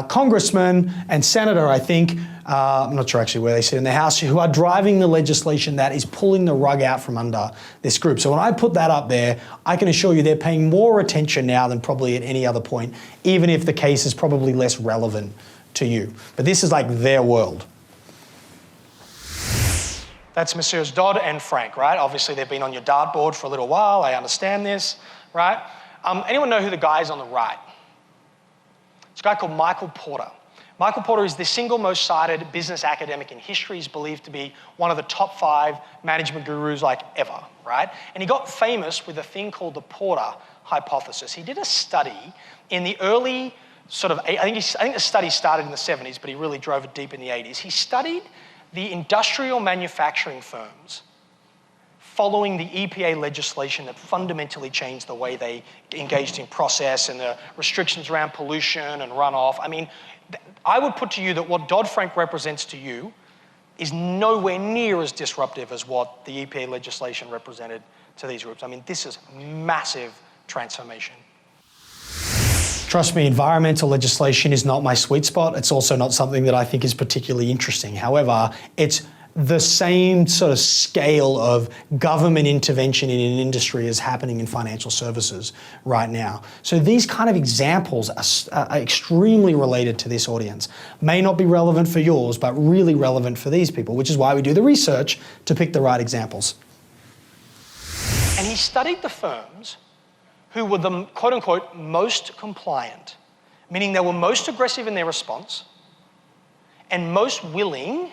congressman and senator, I think, I'm not sure actually where they sit in the House, who are driving the legislation that is pulling the rug out from under this group. So when I put that up there, I can assure you they're paying more attention now than probably at any other point, even if the case is probably less relevant to you. But this is like their world. That's Messrs. Dodd and Frank, right? Obviously, they've been on your dartboard for a little while. I understand this, right? Anyone know who the guy is on the right? It's a guy called Michael Porter. Michael Porter is the single most cited business academic in history. He's believed to be one of the top 5 management gurus like ever, right? And he got famous with a thing called the Porter hypothesis. He did a study in the early I think the study started in the 70s, but he really drove it deep in the 80s. He studied the industrial manufacturing firms following the EPA legislation that fundamentally changed the way they engaged in process and the restrictions around pollution and runoff. I mean, I would put to you that what Dodd-Frank represents to you is nowhere near as disruptive as what the EPA legislation represented to these groups. I mean, this is massive transformation. Trust me, environmental legislation is not my sweet spot. It's also not something that I think is particularly interesting. However, it's the same sort of scale of government intervention in an industry is happening in financial services right now. So these kind of examples are extremely related to this audience. May not be relevant for yours, but really relevant for these people, which is why we do the research to pick the right examples. And he studied the firms who were the quote-unquote most compliant, meaning they were most aggressive in their response and most willing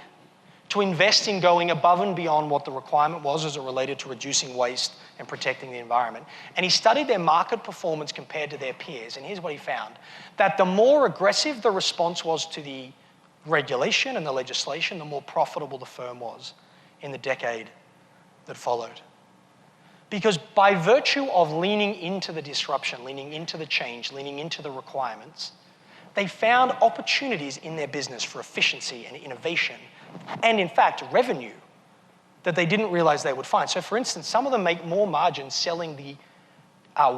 to invest in going above and beyond what the requirement was as it related to reducing waste and protecting the environment. And he studied their market performance compared to their peers, and here's what he found: that the more aggressive the response was to the regulation and the legislation, the more profitable the firm was in the decade that followed. Because by virtue of leaning into the disruption, leaning into the change, leaning into the requirements, they found opportunities in their business for efficiency and innovation, and in fact, revenue that they didn't realize they would find. So for instance, some of them make more margin selling the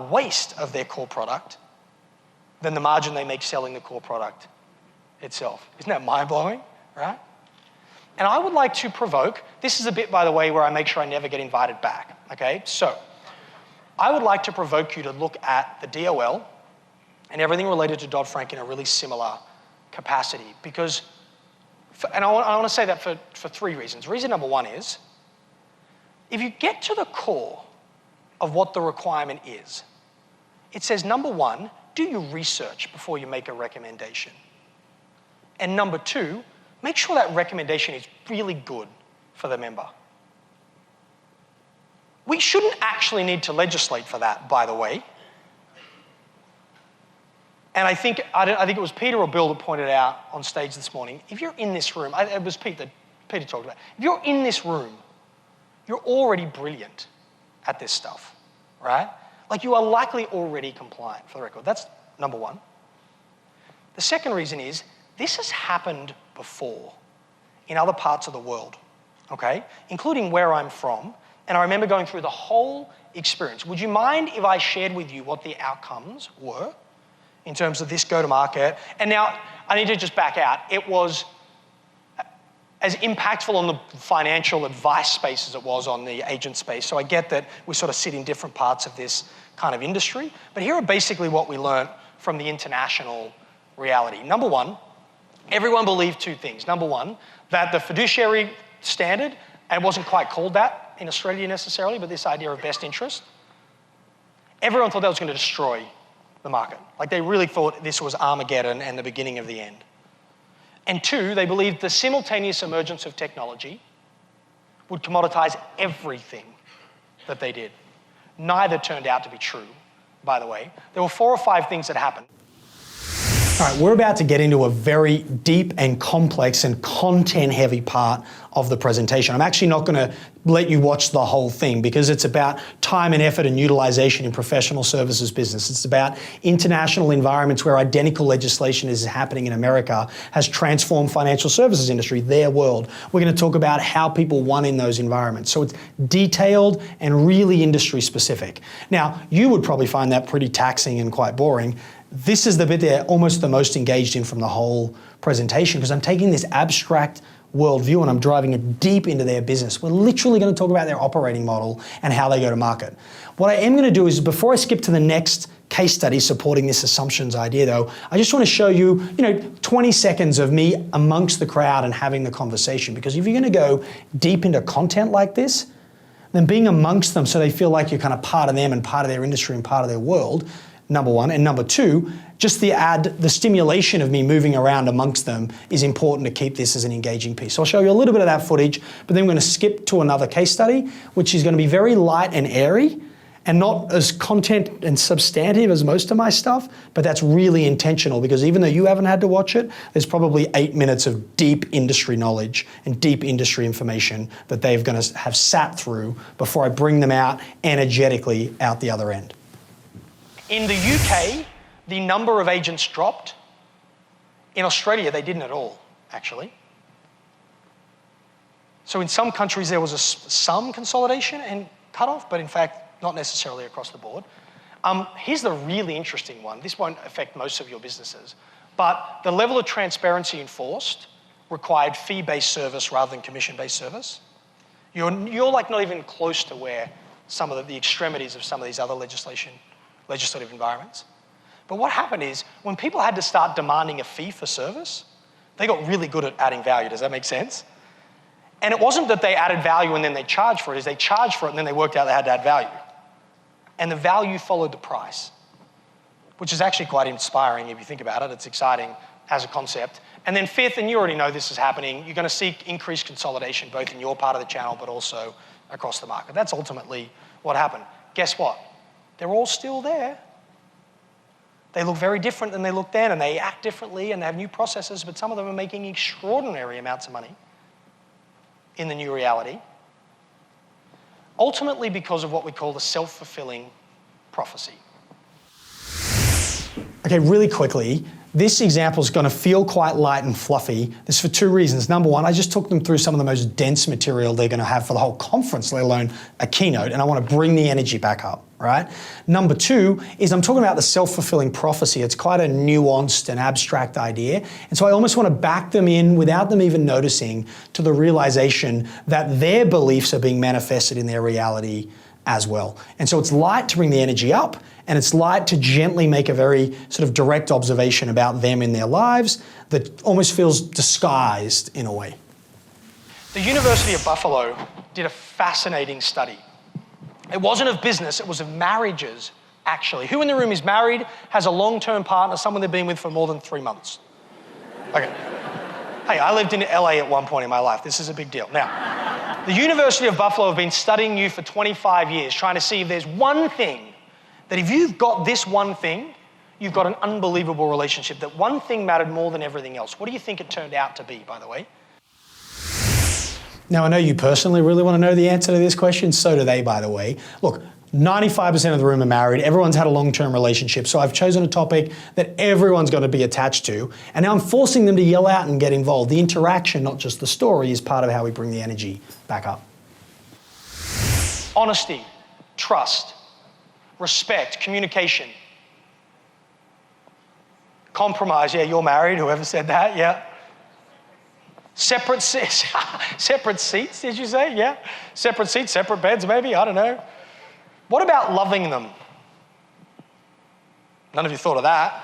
waste of their core product than the margin they make selling the core product itself. Isn't that mind-blowing, right? And I would like to provoke, this is a bit, by the way, where I make sure I never get invited back, okay? So I would like to provoke you to look at the DOL and everything related to Dodd-Frank in a really similar capacity, because, and I want to say that for 3 reasons. Reason number 1 is, if you get to the core of what the requirement is, it says, number 1, do your research before you make a recommendation. And number 2, make sure that recommendation is really good for the member. We shouldn't actually need to legislate for that, by the way. And I think it was Peter or Bill that pointed out on stage this morning, if you're in this room, it was Peter talked about, if you're in this room, you're already brilliant at this stuff, right? Like, you are likely already compliant, for the record. That's number 1. The second reason is, this has happened before in other parts of the world, okay? Including where I'm from. And I remember going through the whole experience. Would you mind if I shared with you what the outcomes were in terms of this go-to-market? And now, I need to just back out. It was as impactful on the financial advice space as it was on the agent space. So I get that we sort of sit in different parts of this kind of industry. But here are basically what we learned from the international reality. Number 1, everyone believed 2 things. Number 1, that the fiduciary standard, and it wasn't quite called that in Australia necessarily, but this idea of best interest, everyone thought that was going to destroy the market. Like, they really thought this was Armageddon and the beginning of the end. And 2, they believed the simultaneous emergence of technology would commoditize everything that they did. Neither turned out to be true, by the way. There were 4 or 5 things that happened. All right, we're about to get into a very deep and complex and content-heavy part of the presentation. I'm actually not going to let you watch the whole thing because it's about time and effort and utilization in professional services business. It's about international environments where identical legislation is happening in America has transformed financial services industry, their world. We're going to talk about how people won in those environments. So it's detailed and really industry specific. Now, you would probably find that pretty taxing and quite boring. This is the bit they're almost the most engaged in from the whole presentation, because I'm taking this abstract worldview and I'm driving it deep into their business. We're literally going to talk about their operating model and how they go to market. What I am going to do is, before I skip to the next case study supporting this assumptions idea though, I just want to show you, 20 seconds of me amongst the crowd and having the conversation. Because if you're going to go deep into content like this, then being amongst them so they feel like you're kind of part of them and part of their industry and part of their world, number one. And number two, just the stimulation of me moving around amongst them is important to keep this as an engaging piece. So I'll show you a little bit of that footage, but then we're going to skip to another case study, which is going to be very light and airy and not as content and substantive as most of my stuff, but that's really intentional because even though you haven't had to watch it, there's probably 8 minutes of deep industry knowledge and deep industry information that they're going to have sat through before I bring them out energetically out the other end. In the UK, the number of agents dropped. In Australia, they didn't at all, actually. So in some countries, there was some consolidation and cutoff, but in fact, not necessarily across the board. Here's the really interesting one. This won't affect most of your businesses, but the level of transparency enforced required fee-based service rather than commission-based service. You're like not even close to where some of the extremities of some of these other legislative environments. But what happened is when people had to start demanding a fee for service, they got really good at adding value. Does that make sense? And it wasn't that they added value and then they charged for it, is they charged for it and then they worked out they had to add value. And the value followed the price, which is actually quite inspiring if you think about it. It's exciting as a concept. And then fifth, and you already know this is happening, you're going to seek increased consolidation both in your part of the channel but also across the market. That's ultimately what happened. Guess what? They're all still there. They look very different than they looked then, and they act differently, and they have new processes, but some of them are making extraordinary amounts of money in the new reality. Ultimately because of what we call the self-fulfilling prophecy. Okay, really quickly, this example is going to feel quite light and fluffy. This is for two reasons. Number one, I just took them through some of the most dense material they're going to have for the whole conference, let alone a keynote, and I want to bring the energy back up, right? Number two is I'm talking about the self-fulfilling prophecy. It's quite a nuanced and abstract idea, and so I almost want to back them in without them even noticing to the realization that their beliefs are being manifested in their reality as well. And so it's light to bring the energy up, and it's light to gently make a very sort of direct observation about them in their lives that almost feels disguised in a way. The University of Buffalo did a fascinating study. It wasn't of business, it was of marriages, actually. Who in the room is married, has a long-term partner, someone they've been with for more than 3 months? Okay. Hey, I lived in LA at one point in my life. This is a big deal. Now, the University of Buffalo have been studying you for 25 years, trying to see if there's one thing that if you've got this one thing, you've got an unbelievable relationship, that one thing mattered more than everything else. What do you think it turned out to be, by the way? Now, I know you personally really want to know the answer to this question. So do they, by the way. Look, 95% of the room are married. Everyone's had a long-term relationship. So I've chosen a topic that everyone's going to be attached to. And now I'm forcing them to yell out and get involved. The interaction, not just the story, is part of how we bring the energy back up. Honesty, trust, respect, communication. Compromise, yeah, you're married, whoever said that, yeah. Separate seats, did you say? Yeah. Separate seats, separate beds, maybe, I don't know. What about loving them? None of you thought of that.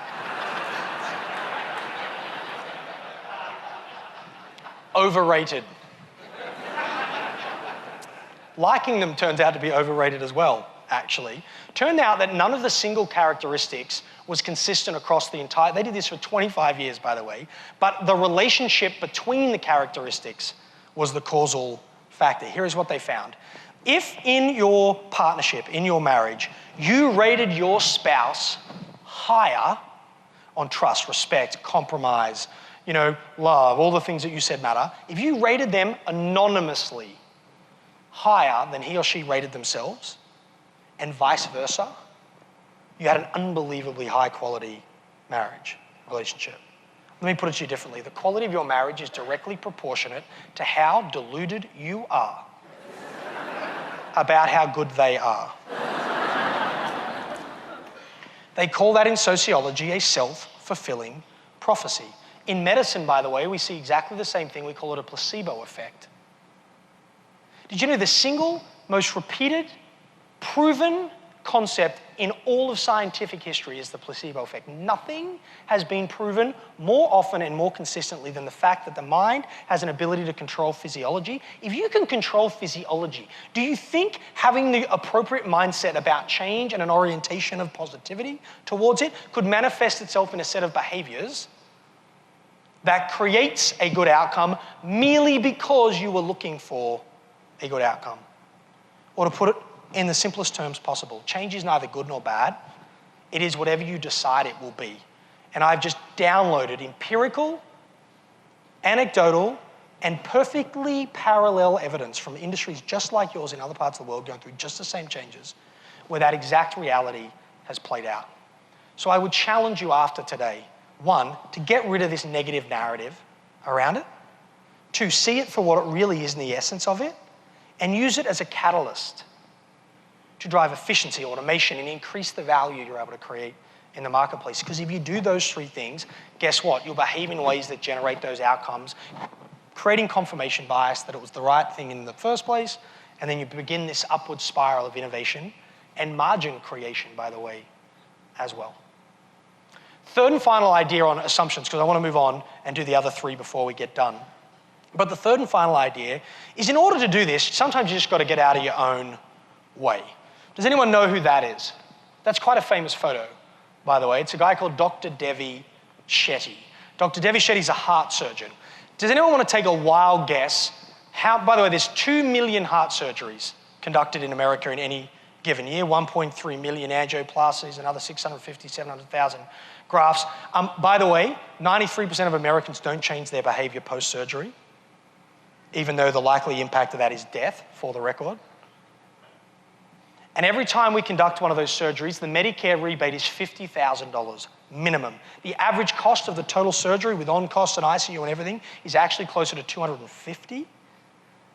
Overrated. Liking them turns out to be overrated as well, actually. Turned out that none of the single characteristics was consistent across the entire, they did this for 25 years, by the way, but the relationship between the characteristics was the causal factor. Here is what they found. If in your partnership, in your marriage, you rated your spouse higher on trust, respect, compromise, love, all the things that you said matter, if you rated them anonymously higher than he or she rated themselves, and vice versa, you had an unbelievably high quality marriage relationship. Let me put it to you differently. The quality of your marriage is directly proportionate to how deluded you are about how good they are. They call that in sociology a self-fulfilling prophecy. In medicine, by the way, we see exactly the same thing. We call it a placebo effect. Did you know the single most repeated, proven concept in all of scientific history is the placebo effect. Nothing has been proven more often and more consistently than the fact that the mind has an ability to control physiology. If you can control physiology, do you think having the appropriate mindset about change and an orientation of positivity towards it could manifest itself in a set of behaviors that creates a good outcome merely because you were looking for a good outcome? Or to put it in the simplest terms possible, change is neither good nor bad. It is whatever you decide it will be. And I've just downloaded empirical, anecdotal, and perfectly parallel evidence from industries just like yours in other parts of the world going through just the same changes where that exact reality has played out. So I would challenge you after today, 1, to get rid of this negative narrative around it, 2, see it for what it really is in the essence of it, and use it as a catalyst to drive efficiency, automation, and increase the value you're able to create in the marketplace. Because if you do those 3 things, guess what? You'll behave in ways that generate those outcomes, creating confirmation bias that it was the right thing in the first place, and then you begin this upward spiral of innovation and margin creation, by the way, as well. Third and final idea on assumptions, because I want to move on and do the other 3 before we get done. But the third and final idea is, in order to do this, sometimes you just got to get out of your own way. Does anyone know who that is? That's quite a famous photo, by the way. It's a guy called Dr. Devi Shetty. Dr. Devi Shetty is a heart surgeon. Does anyone want to take a wild guess how, by the way, there's 2 million heart surgeries conducted in America in any given year, 1.3 million angioplasties, another 650, 700,000 grafts. By the way, 93% of Americans don't change their behavior post-surgery, even though the likely impact of that is death, for the record. And every time we conduct one of those surgeries, the Medicare rebate is $50,000 minimum. The average cost of the total surgery with on-cost and ICU and everything is actually closer to $250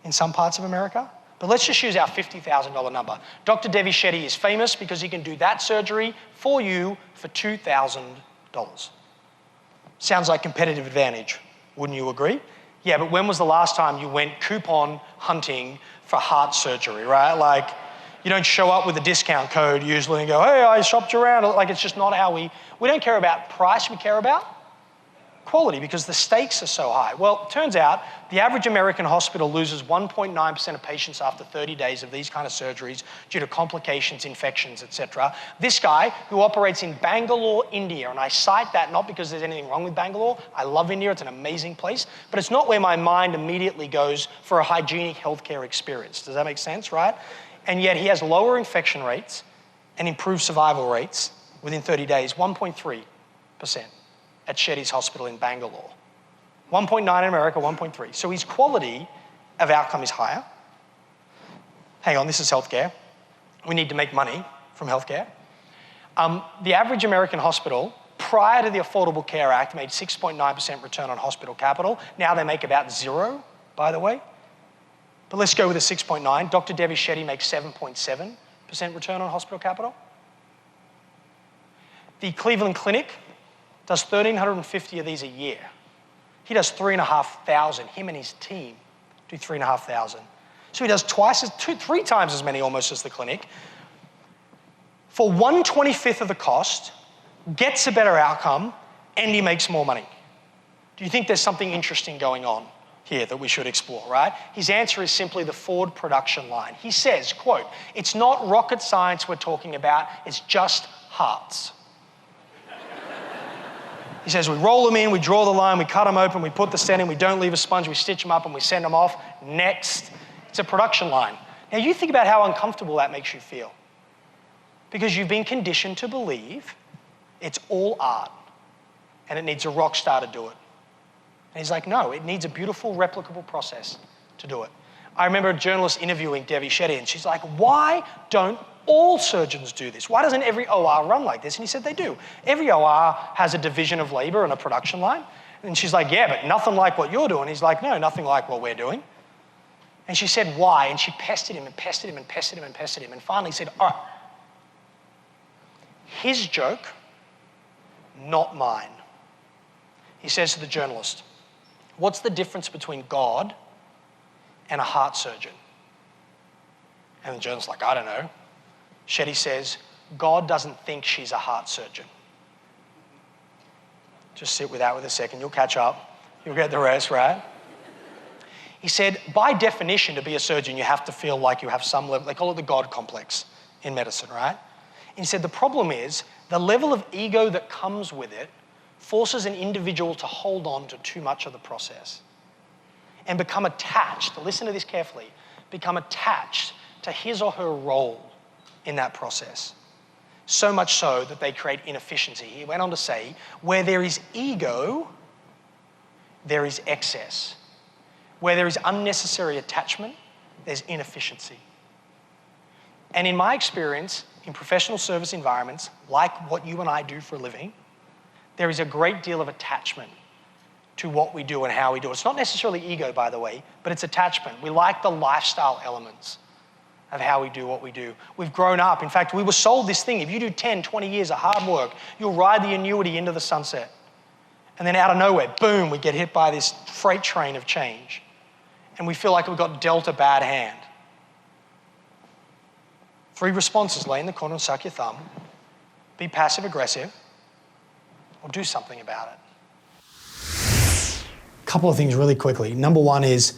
in some parts of America. But let's just use our $50,000 number. Dr. Devi Shetty is famous because he can do that surgery for you for $2,000. Sounds like competitive advantage, wouldn't you agree? Yeah, but when was the last time you went coupon hunting for heart surgery, right? Like, you don't show up with a discount code usually and go, hey, I shopped you around. Like, it's just not how we don't care about price, we care about quality because the stakes are so high. Well, it turns out the average American hospital loses 1.9% of patients after 30 days of these kind of surgeries due to complications, infections, etc. This guy, who operates in Bangalore, India, and I cite that not because there's anything wrong with Bangalore. I love India, it's an amazing place, but it's not where my mind immediately goes for a hygienic healthcare experience. Does that make sense, right? And yet he has lower infection rates and improved survival rates within 30 days, 1.3% at Shetty's hospital in Bangalore. 1.9 in America, 1.3. So his quality of outcome is higher. Hang on, this is healthcare. We need to make money from healthcare. The average American hospital, prior to the Affordable Care Act, made 6.9% return on hospital capital. Now they make about 0, by the way. But let's go with a 6.9. Dr. Devi Shetty makes 7.7% return on hospital capital. The Cleveland Clinic does 1,350 of these a year. He does 3,500. Him and his team do 3,500. So he does 3 times as many almost as the clinic. For 1/25 of the cost, gets a better outcome, and he makes more money. Do you think there's something interesting going on here that we should explore, right? His answer is simply the Ford production line. He says, quote, it's not rocket science we're talking about, it's just hearts. He says, we roll them in, we draw the line, we cut them open, we put the stent in, we don't leave a sponge, we stitch them up and we send them off. Next. It's a production line. Now you think about how uncomfortable that makes you feel. Because you've been conditioned to believe it's all art and it needs a rock star to do it. And he's like, no, it needs a beautiful, replicable process to do it. I remember a journalist interviewing Devi Shetty, and she's like, why don't all surgeons do this? Why doesn't every OR run like this? And he said, they do. Every OR has a division of labor and a production line. And she's like, yeah, but nothing like what you're doing. He's like, no, nothing like what we're doing. And she said, why? And she pestered him and pestered him and pestered him and pestered him. And finally said, all right, his joke, not mine. He says to the journalist, what's the difference between God and a heart surgeon? And the journalist's like, I don't know. Shetty says, God doesn't think she's a heart surgeon. Just sit with that with a second. You'll catch up. You'll get the rest, right? He said, by definition, to be a surgeon, you have to feel like you have some level, they call it the God complex in medicine, right? And he said, the problem is the level of ego that comes with it forces an individual to hold on to too much of the process and become attached, listen to this carefully, become attached to his or her role in that process. So much so that they create inefficiency. He went on to say, where there is ego, there is excess. Where there is unnecessary attachment, there's inefficiency. And in my experience, in professional service environments, like what you and I do for a living, there is a great deal of attachment to what we do and how we do it. It's not necessarily ego, by the way, but it's attachment. We like the lifestyle elements of how we do what we do. We've grown up. In fact, we were sold this thing. If you do 10, 20 years of hard work, you'll ride the annuity into the sunset. And then out of nowhere, boom, we get hit by this freight train of change. And we feel like we've got dealt a bad hand. 3 responses: lay in the corner and suck your thumb, be passive aggressive, or do something about it. Couple of things really quickly. Number one is,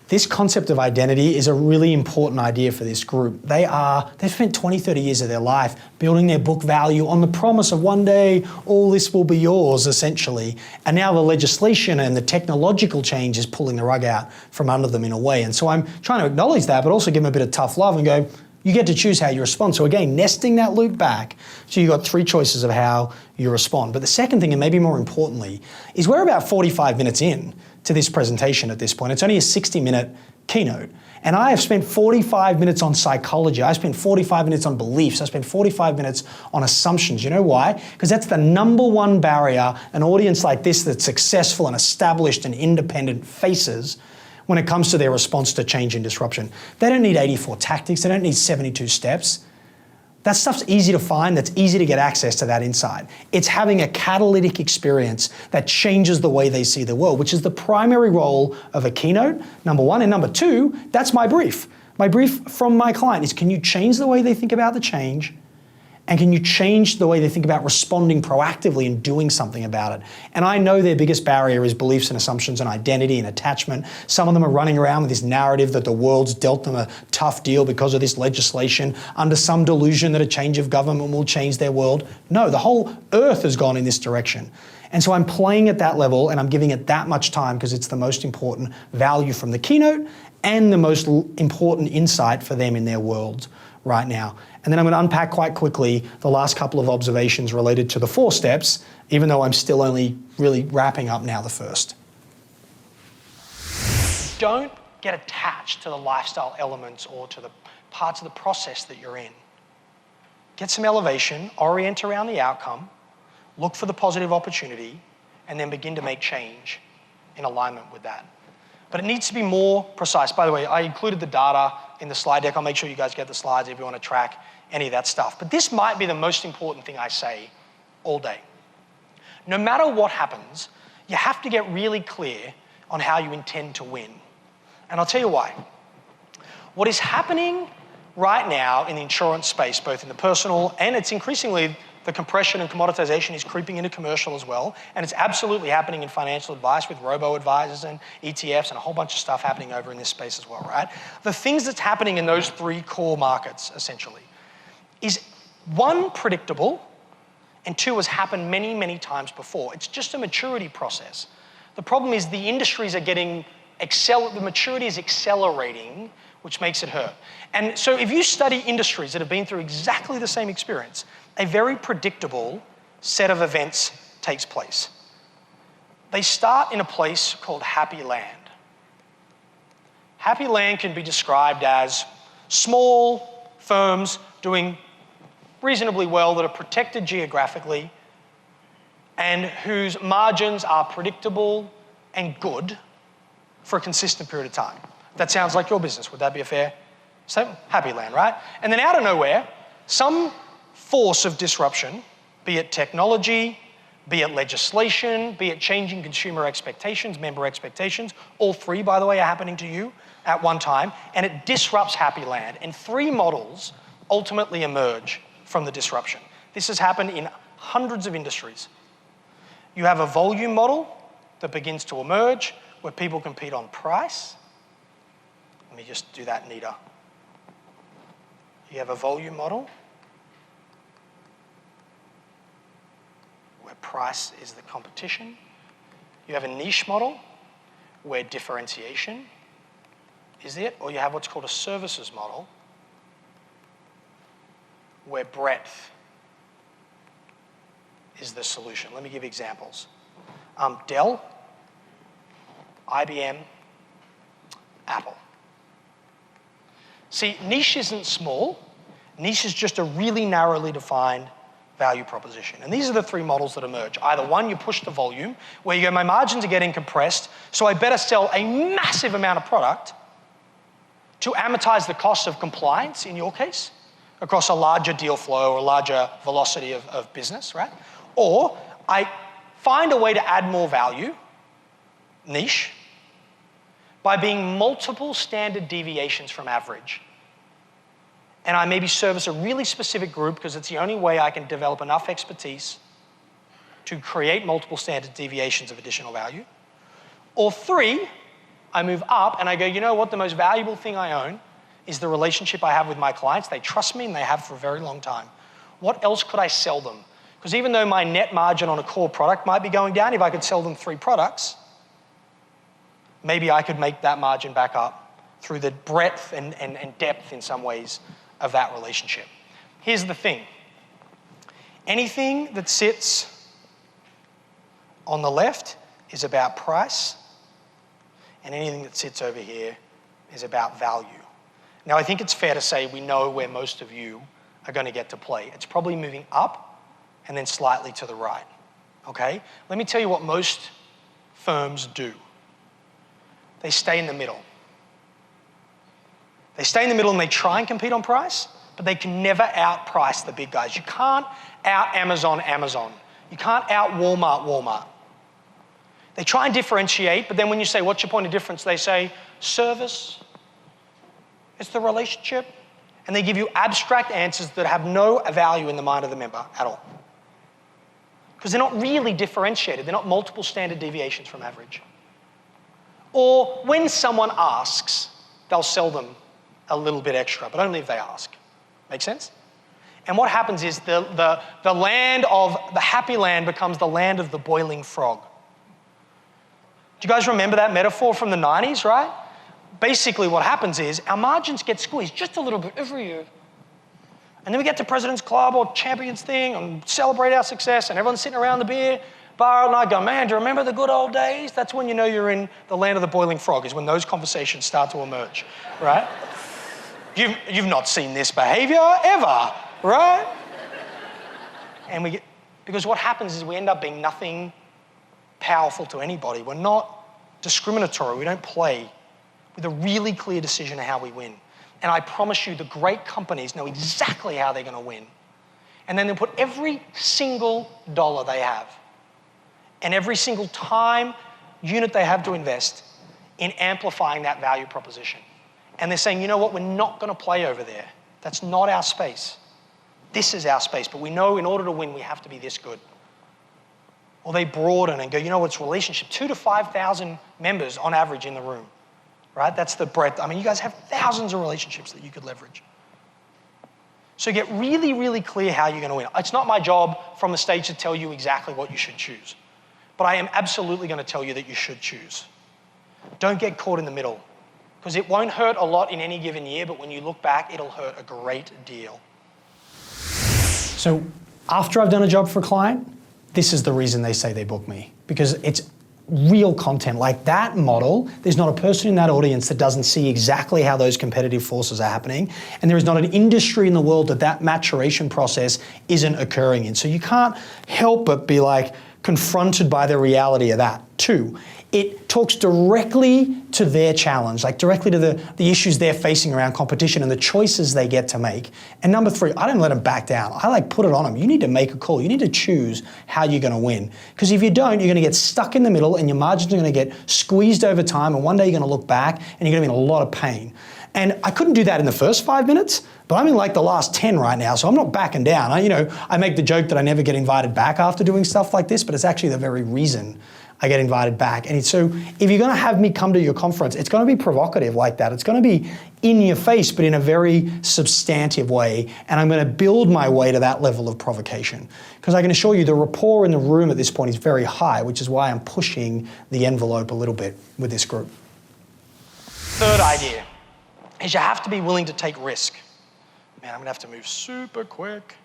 this concept of identity is a really important idea for this group. They've spent 20, 30 years of their life building their book value on the promise of one day all this will be yours, essentially. And now the legislation and the technological change is pulling the rug out from under them in a way. And so I'm trying to acknowledge that, but also give them a bit of tough love and go, you get to choose how you respond. So again, nesting that loop back, so you've got 3 choices of how you respond. But the second thing, and maybe more importantly, is we're about 45 minutes in to this presentation at this point. It's only a 60-minute keynote. And I have spent 45 minutes on psychology. I spent 45 minutes on beliefs. I spent 45 minutes on assumptions. You know why? Because that's the number one barrier an audience like this that's successful and established and independent faces when it comes to their response to change and disruption. They don't need 84 tactics. They don't need 72 steps. That stuff's easy to find. That's easy to get access to that insight. It's having a catalytic experience that changes the way they see the world, which is the primary role of a keynote, number one. And number two, that's my brief. My brief from my client is, can you change the way they think about the change? And can you change the way they think about responding proactively and doing something about it? And I know their biggest barrier is beliefs and assumptions and identity and attachment. Some of them are running around with this narrative that the world's dealt them a tough deal because of this legislation, under some delusion that a change of government will change their world. No, the whole earth has gone in this direction. And so I'm playing at that level and I'm giving it that much time because it's the most important value from the keynote and the most important insight for them in their world right now. And then I'm going to unpack quite quickly the last couple of observations related to the 4 steps, even though I'm still only really wrapping up now the first. Don't get attached to the lifestyle elements or to the parts of the process that you're in. Get some elevation, orient around the outcome, look for the positive opportunity, and then begin to make change in alignment with that. But it needs to be more precise. By the way, I included the data in the slide deck. I'll make sure you guys get the slides if you want to track any of that stuff. But this might be the most important thing I say all day. No matter what happens, you have to get really clear on how you intend to win. And I'll tell you why. What is happening right now in the insurance space, both in the personal and it's increasingly the compression and commoditization is creeping into commercial as well. And it's absolutely happening in financial advice with robo-advisors and ETFs and a whole bunch of stuff happening over in this space as well, right? The things that's happening in those 3 core markets, essentially, is 1, predictable, and 2, has happened many, many times before. It's just a maturity process. The problem is the industries are getting, the maturity is accelerating, which makes it hurt. And so if you study industries that have been through exactly the same experience, a very predictable set of events takes place. They start in a place called happy land. Happy land can be described as small firms doing reasonably well that are protected geographically and whose margins are predictable and good for a consistent period of time. That sounds like your business. Would that be a fair statement? Happy land, right? And then out of nowhere, some force of disruption, be it technology, be it legislation, be it changing consumer expectations, member expectations, all 3, by the way, are happening to you at one time, and it disrupts happy land. And 3 models ultimately emerge from the disruption. This has happened in hundreds of industries. You have a volume model that begins to emerge where people compete on price. Let me just do that neater. You have a volume model where price is the competition. You have a niche model where differentiation is it, or you have what's called a services model where breadth is the solution. Let me give examples. Dell, IBM, Apple. See, niche isn't small. Niche is just a really narrowly defined value proposition. And these are the three models that emerge. Either one, you push the volume, where you go, my margins are getting compressed, so I better sell a massive amount of product to amortize the cost of compliance, in your case, across a larger deal flow or a larger velocity of business, right? Or I find a way to add more value, niche, by being multiple standard deviations from average. And I maybe service a really specific group because it's the only way I can develop enough expertise to create multiple standard deviations of additional value. Or three, I move up and I go, you know what, the most valuable thing I own is the relationship I have with my clients. They trust me and they have for a very long time. What else could I sell them? Because even though my net margin on a core product might be going down, if I could sell them 3 products, maybe I could make that margin back up through the breadth and depth in some ways of that relationship. Here's the thing. Anything that sits on the left is about price, and anything that sits over here is about value. Now, I think it's fair to say we know where most of you are going to get to play. It's probably moving up and then slightly to the right, okay? Let me tell you what most firms do. They stay in the middle. They stay in the middle and they try and compete on price, but they can never outprice the big guys. You can't out-Amazon Amazon. You can't out-Walmart Walmart. They try and differentiate, but then when you say, what's your point of difference? They say, service. It's the relationship. And they give you abstract answers that have no value in the mind of the member at all. Because they're not really differentiated. They're not multiple standard deviations from average. Or when someone asks, they'll sell them a little bit extra, but only if they ask. Make sense? And what happens is the land of the happy land becomes the land of the boiling frog. Do you guys remember that metaphor from the 90s, right? Basically what happens is our margins get squeezed just a little bit every year. And then we get to President's Club or Champions thing and celebrate our success and everyone's sitting around the beer bar and I go, man, do you remember the good old days? That's when you know you're in the land of the boiling frog, is when those conversations start to emerge, right? You've not seen this behavior ever, right? And because what happens is we end up being nothing powerful to anybody. We're not discriminatory. We don't play with a really clear decision of how we win. And I promise you, the great companies know exactly how they're going to win. And then they put every single dollar they have and every single time unit they have to invest in amplifying that value proposition. And they're saying, you know what, we're not going to play over there. That's not our space. This is our space, but we know in order to win, we have to be this good. Or they broaden and go, you know what's relationship? 2,000 to 5,000 members on average in the room, right? That's the breadth. I mean, you guys have thousands of relationships that you could leverage. So get really, really clear how you're going to win. It's not my job from the stage to tell you exactly what you should choose, but I am absolutely going to tell you that you should choose. Don't get caught in the middle, because it won't hurt a lot in any given year, but when you look back, it'll hurt a great deal. So after I've done a job for a client, this is the reason they say they book me, because it's real content. Like that model, there's not a person in that audience that doesn't see exactly how those competitive forces are happening, and there is not an industry in the world that maturation process isn't occurring in. So you can't help but be like confronted by the reality of that. 2, it talks directly to their challenge, like directly to the issues they're facing around competition and the choices they get to make. And number 3, I don't let them back down. I like put it on them. You need to make a call. You need to choose how you're going to win. Because if you don't, you're going to get stuck in the middle and your margins are going to get squeezed over time, and one day you're going to look back and you're going to be in a lot of pain. And I couldn't do that in the first 5 minutes, but I'm in like the last 10 right now, so I'm not backing down. I make the joke that I never get invited back after doing stuff like this, but it's actually the very reason I get invited back. And so if you're gonna have me come to your conference, it's gonna be provocative like that. It's gonna be in your face, but in a very substantive way. And I'm gonna build my way to that level of provocation. Because I can assure you the rapport in the room at this point is very high, which is why I'm pushing the envelope a little bit with this group. Third idea is you have to be willing to take risk. Man, I'm gonna have to move super quick.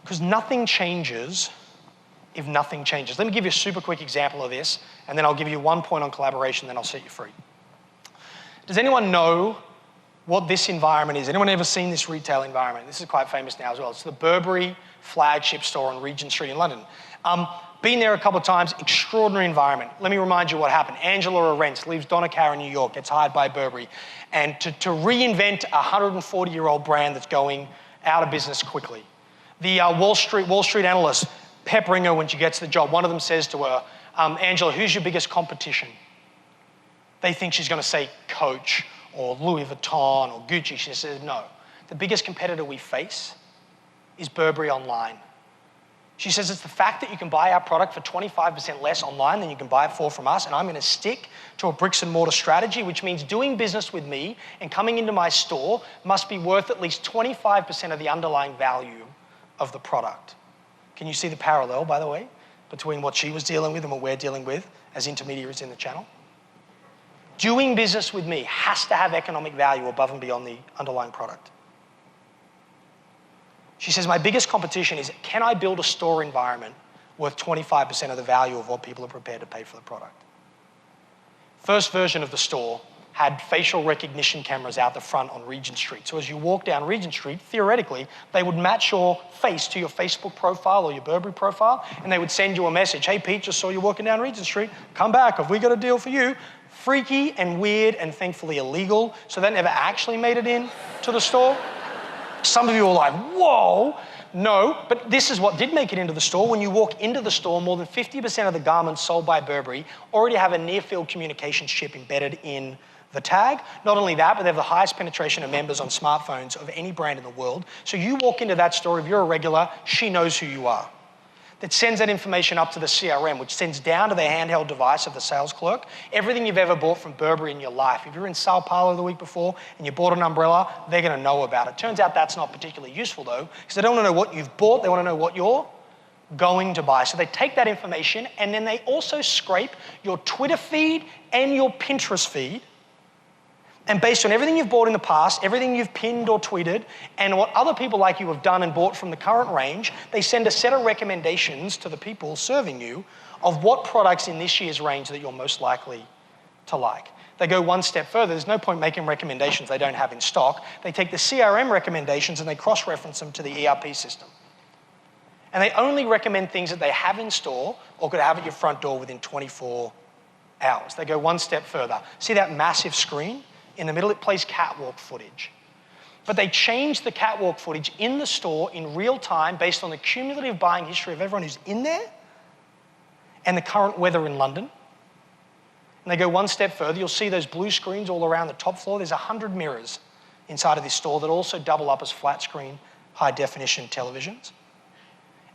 Because nothing changes if nothing changes. Let me give you a super quick example of this, and then I'll give you 1 point on collaboration, then I'll set you free. Does anyone know what this environment is? Anyone ever seen this retail environment? This is quite famous now as well. It's the Burberry flagship store on Regent Street in London. Been there a couple of times, extraordinary environment. Let me remind you what happened. Angela Arendt leaves Donna Karan in New York, gets hired by Burberry, and to reinvent a 140-year-old brand that's going out of business quickly. The Wall Street analysts peppering her when she gets the job. One of them says to her, Angela, who's your biggest competition? They think she's going to say Coach or Louis Vuitton or Gucci. She says, no. The biggest competitor we face is Burberry online. She says it's the fact that you can buy our product for 25% less online than you can buy it for from us, and I'm going to stick to a bricks and mortar strategy, which means doing business with me and coming into my store must be worth at least 25% of the underlying value of the product. Can you see the parallel, by the way, between what she was dealing with and what we're dealing with as intermediaries in the channel? Doing business with me has to have economic value above and beyond the underlying product. She says, my biggest competition is, can I build a store environment worth 25% of the value of what people are prepared to pay for the product? First version of the store had facial recognition cameras out the front on Regent Street. So as you walk down Regent Street, theoretically, they would match your face to your Facebook profile or your Burberry profile, and they would send you a message. Hey, Pete, just saw you walking down Regent Street. Come back, have we got a deal for you? Freaky and weird and thankfully illegal, so that never actually made it in to the store. Some of you are like, whoa. No, but this is what did make it into the store. When you walk into the store, more than 50% of the garments sold by Burberry already have a near-field communications chip embedded in the tag. Not only that, but they have the highest penetration of members on smartphones of any brand in the world. So you walk into that store, if you're a regular, she knows who you are. That sends that information up to the CRM, which sends down to the handheld device of the sales clerk everything you've ever bought from Burberry in your life. If you're in Sao Paulo the week before and you bought an umbrella, they're going to know about it. Turns out that's not particularly useful though, because they don't want to know what you've bought, they want to know what you're going to buy. So they take that information and then they also scrape your Twitter feed and your Pinterest feed. And based on everything you've bought in the past, everything you've pinned or tweeted, and what other people like you have done and bought from the current range, they send a set of recommendations to the people serving you of what products in this year's range that you're most likely to like. They go one step further. There's no point making recommendations they don't have in stock. They take the CRM recommendations and they cross-reference them to the ERP system. And they only recommend things that they have in store or could have at your front door within 24 hours. They go one step further. See that massive screen? In the middle, it plays catwalk footage. But they change the catwalk footage in the store in real time based on the cumulative buying history of everyone who's in there and the current weather in London. And they go one step further. You'll see those blue screens all around the top floor. There's 100 mirrors inside of this store that also double up as flat screen, high definition televisions.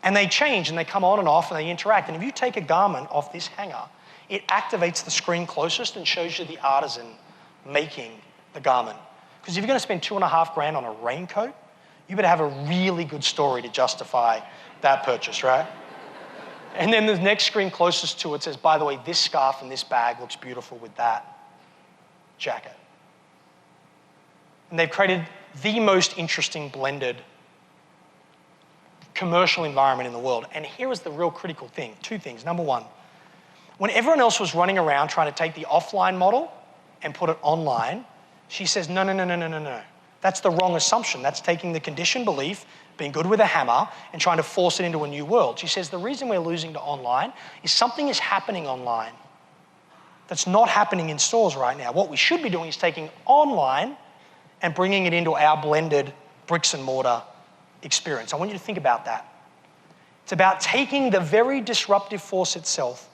And they change and they come on and off and they interact. And if you take a garment off this hanger, it activates the screen closest and shows you the artisan making the garment. Because if you're going to spend $2,500 on a raincoat, you better have a really good story to justify that purchase, right? And then the next screen closest to it says, by the way, this scarf and this bag looks beautiful with that jacket. And they've created the most interesting blended commercial environment in the world. And here is the real critical thing, two things. Number one, when everyone else was running around trying to take the offline model and put it online, she says, no. That's the wrong assumption. That's taking the conditioned belief, being good with a hammer, and trying to force it into a new world. She says the reason we're losing to online is something is happening online that's not happening in stores right now. What we should be doing is taking online and bringing it into our blended bricks and mortar experience. I want you to think about that. It's about taking the very disruptive force itself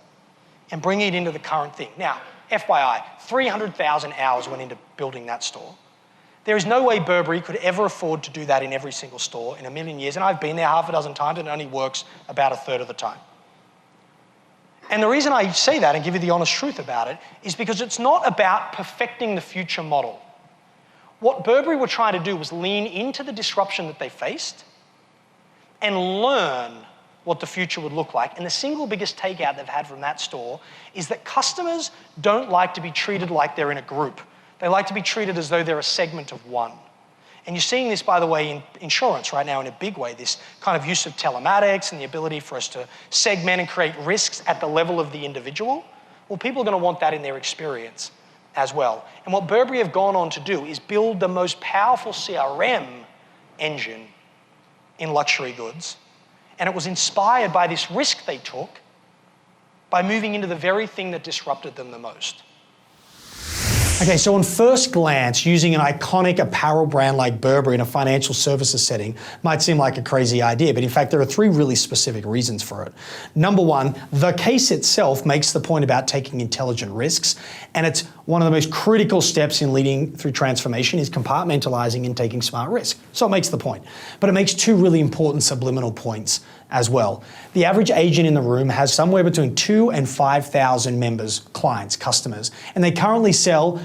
and bringing it into the current thing. Now, FYI, 300,000 hours went into building that store. There is no way Burberry could ever afford to do that in every single store in a million years, and I've been there half a dozen times and it only works about a third of the time. And the reason I say that and give you the honest truth about it is because it's not about perfecting the future model. What Burberry were trying to do was lean into the disruption that they faced and learn what the future would look like. And the single biggest takeout they've had from that store is that customers don't like to be treated like they're in a group. They like to be treated as though they're a segment of one. And you're seeing this, by the way, in insurance right now in a big way, this kind of use of telematics and the ability for us to segment and create risks at the level of the individual. Well, people are going to want that in their experience as well. And what Burberry have gone on to do is build the most powerful CRM engine in luxury goods. And it was inspired by this risk they took by moving into the very thing that disrupted them the most. Okay, so on first glance, using an iconic apparel brand like Burberry in a financial services setting might seem like a crazy idea, but in fact, there are three really specific reasons for it. Number one, the case itself makes the point about taking intelligent risks, and it's one of the most critical steps in leading through transformation is compartmentalizing and taking smart risk. So it makes the point. But it makes two really important subliminal points as well. The average agent in the room has somewhere between 2,000 and 5,000 members, clients, customers, and they currently sell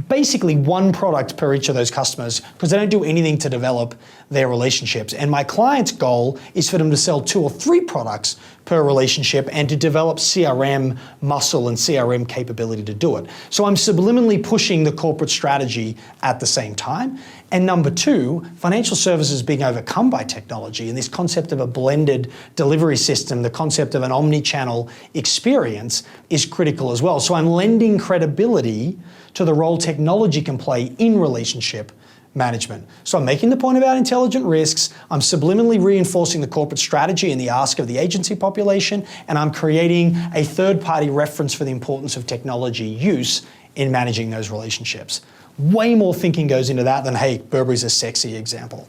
basically one product per each of those customers because they don't do anything to develop their relationships. And my client's goal is for them to sell 2 or 3 products per relationship and to develop CRM muscle and CRM capability to do it. So I'm subliminally pushing the corporate strategy at the same time. And number 2, financial services being overcome by technology and this concept of a blended delivery system, the concept of an omni-channel experience is critical as well. So I'm lending credibility to the role technology can play in relationship management. So I'm making the point about intelligent risks, I'm subliminally reinforcing the corporate strategy and the ask of the agency population, and I'm creating a third-party reference for the importance of technology use in managing those relationships. Way more thinking goes into that than, hey, Burberry's a sexy example.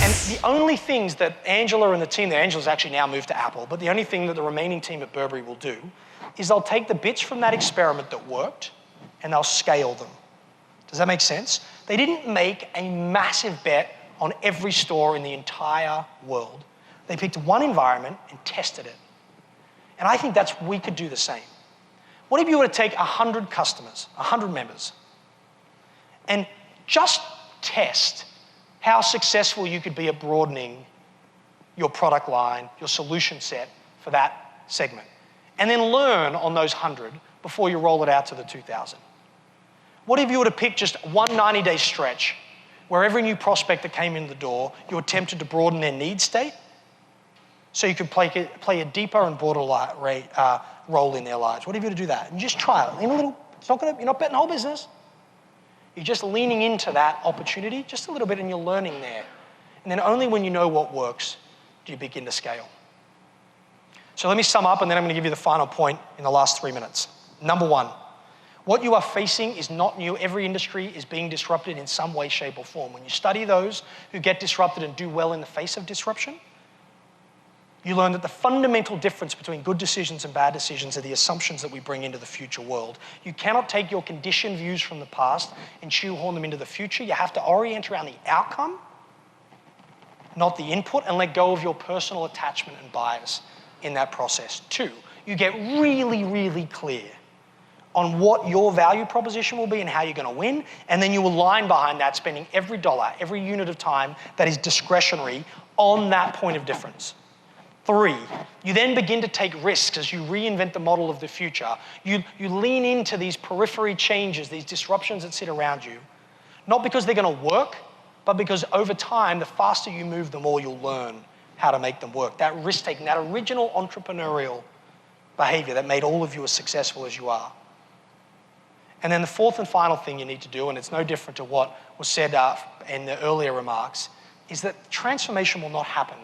And the only things that Angela and the team there, Angela's actually now moved to Apple, but the only thing that the remaining team at Burberry will do is they'll take the bits from that experiment that worked and they'll scale them. Does that make sense? They didn't make a massive bet on every store in the entire world. They picked one environment and tested it. And I think we could do the same. What if you were to take 100 customers, 100 members, and just test how successful you could be at broadening your product line, your solution set for that segment, and then learn on those 100 before you roll it out to the 2,000? What if you were to pick just one 90-day stretch where every new prospect that came in the door, you attempted to broaden their need state so you could play a deeper and broader role in their lives? What if you were to do that? And just try it. You're not betting the whole business. You're just leaning into that opportunity just a little bit and you're learning there. And then only when you know what works do you begin to scale. So let me sum up and then I'm going to give you the final point in the last 3 minutes. Number 1. What you are facing is not new. Every industry is being disrupted in some way, shape, or form. When you study those who get disrupted and do well in the face of disruption, you learn that the fundamental difference between good decisions and bad decisions are the assumptions that we bring into the future world. You cannot take your conditioned views from the past and shoehorn them into the future. You have to orient around the outcome, not the input, and let go of your personal attachment and bias in that process. 2, you get really, really clear on what your value proposition will be and how you're going to win, and then you align behind that, spending every dollar, every unit of time that is discretionary on that point of difference. 3, you then begin to take risks as you reinvent the model of the future. You lean into these periphery changes, these disruptions that sit around you, not because they're going to work, but because over time, the faster you move, the more you'll learn how to make them work. That risk-taking, that original entrepreneurial behavior that made all of you as successful as you are. And then the 4th and final thing you need to do, and it's no different to what was said in the earlier remarks, is that transformation will not happen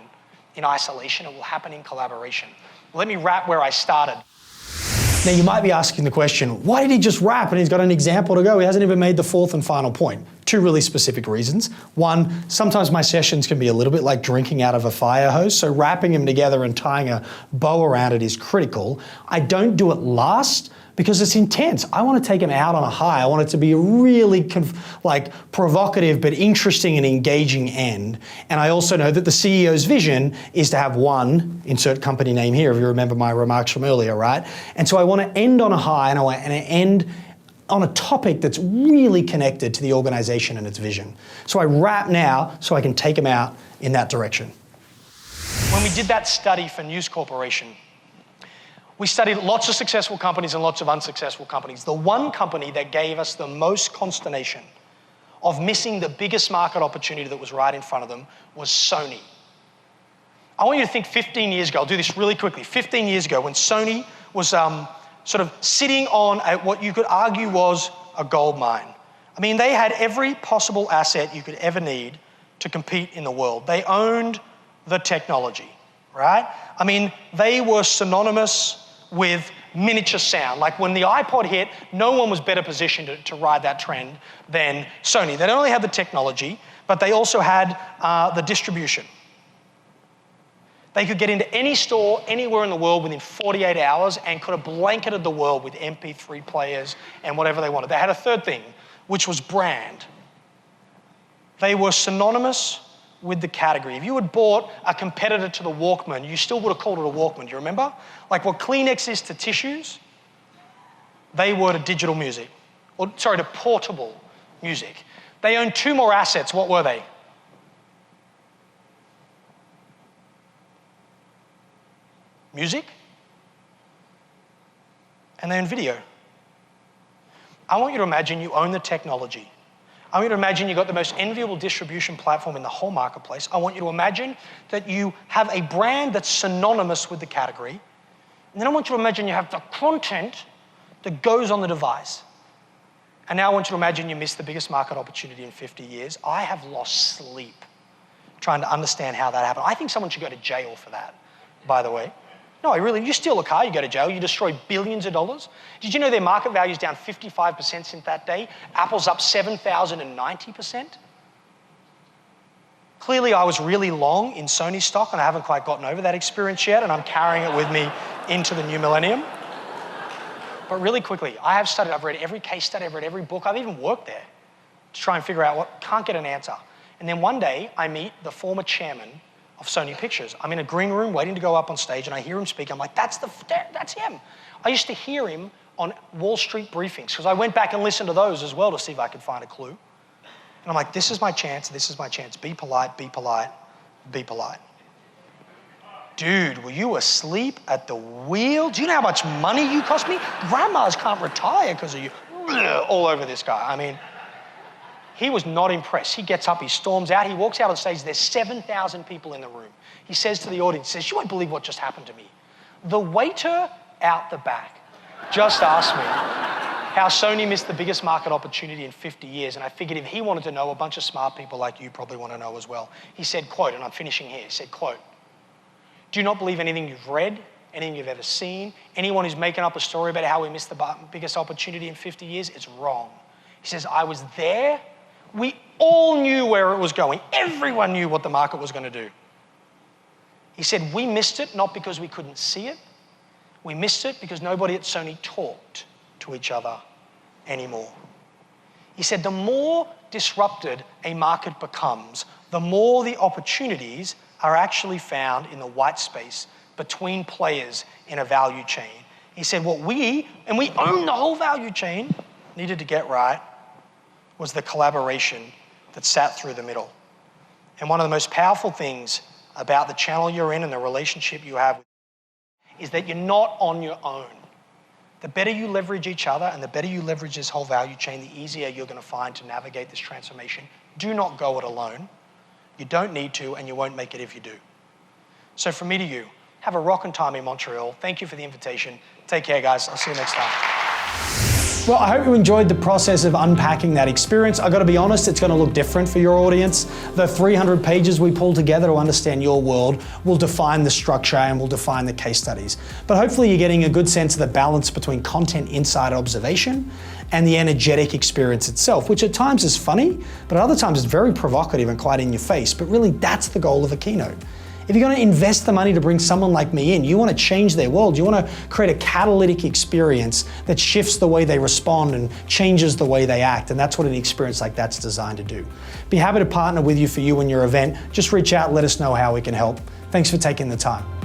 in isolation, it will happen in collaboration. Let me wrap where I started. Now you might be asking the question, why did he just wrap and he's got an example to go? He hasn't even made the 4th and final point. two really specific reasons. One, sometimes my sessions can be a little bit like drinking out of a fire hose, so wrapping them together and tying a bow around it is critical. I don't do it last because it's intense. I want to take them out on a high. I want it to be a really provocative but interesting and engaging end. And I also know that the CEO's vision is to have one, insert company name here if you remember my remarks from earlier, right? And so I want to end on a high and I want to end on a topic that's really connected to the organization and its vision. So I wrap now so I can take them out in that direction. When we did that study for News Corporation, we studied lots of successful companies and lots of unsuccessful companies. The one company that gave us the most consternation of missing the biggest market opportunity that was right in front of them was Sony. I want you to think 15 years ago, I'll do this really quickly. 15 years ago when Sony was sort of sitting on what you could argue was a gold mine. I mean, they had every possible asset you could ever need to compete in the world. They owned the technology, right? I mean, they were synonymous with miniature sound. Like when the iPod hit, no one was better positioned to ride that trend than Sony. They not only had the technology, but they also had the distribution. They could get into any store anywhere in the world within 48 hours and could have blanketed the world with MP3 players and whatever they wanted. They had a third thing, which was brand. They were synonymous with the category. If you had bought a competitor to the Walkman, you still would have called it a Walkman. Do you remember? Like what Kleenex is to tissues, they were to digital music. To portable music. They owned two more assets. What were they? Music, and they own video. I want you to imagine you own the technology. I want you to imagine you've got the most enviable distribution platform in the whole marketplace. I want you to imagine that you have a brand that's synonymous with the category. And then I want you to imagine you have the content that goes on the device. And now I want you to imagine you missed the biggest market opportunity in 50 years. I have lost sleep trying to understand how that happened. I think someone should go to jail for that, by the way. No, you steal a car, you go to jail, you destroy billions of dollars. Did you know their market value is down 55% since that day? Apple's up 7,090%. Clearly, I was really long in Sony stock and I haven't quite gotten over that experience yet and I'm carrying it with me into the new millennium. But really quickly, I've read every case study, I've read every book, I've even worked there to try and figure out can't get an answer. And then one day, I meet the former chairman of Sony Pictures. I'm in a green room waiting to go up on stage and I hear him speak. I'm like, that's him. I used to hear him on Wall Street briefings because I went back and listened to those as well to see if I could find a clue. And I'm like, this is my chance, this is my chance. Be polite, be polite, be polite. Dude, were you asleep at the wheel? Do you know how much money you cost me? Grandmas can't retire because of you. All over this guy. I mean, he was not impressed. He gets up, he storms out, he walks out on stage. There's 7,000 people in the room. He says to the audience, you won't believe what just happened to me. The waiter out the back just asked me how Sony missed the biggest market opportunity in 50 years. And I figured if he wanted to know, a bunch of smart people like you probably want to know as well. He said, quote, and I'm finishing here, he said, quote, do you not believe anything you've read, anything you've ever seen? Anyone who's making up a story about how we missed the biggest opportunity in 50 years, it's wrong. He says, I was there. We all knew where it was going. Everyone knew what the market was going to do. He said, we missed it not because we couldn't see it. We missed it because nobody at Sony talked to each other anymore. He said, the more disrupted a market becomes, the more the opportunities are actually found in the white space between players in a value chain. He said, what we own the whole value chain, needed to get right was the collaboration that sat through the middle. And one of the most powerful things about the channel you're in and the relationship you have is that you're not on your own. The better you leverage each other and the better you leverage this whole value chain, the easier you're going to find to navigate this transformation. Do not go it alone. You don't need to, and you won't make it if you do. So from me to you, have a rockin' time in Montreal. Thank you for the invitation. Take care, guys. I'll see you next time. Well, I hope you enjoyed the process of unpacking that experience. I got to be honest, it's going to look different for your audience. The 300 pages we pulled together to understand your world will define the structure and will define the case studies. But hopefully you're getting a good sense of the balance between content, insight, observation, and the energetic experience itself, which at times is funny, but at other times it's very provocative and quite in your face. But really, that's the goal of a keynote. If you're going to invest the money to bring someone like me in, you want to change their world. You want to create a catalytic experience that shifts the way they respond and changes the way they act. And that's what an experience like that's designed to do. Be happy to partner with you for you and your event. Just reach out and let us know how we can help. Thanks for taking the time.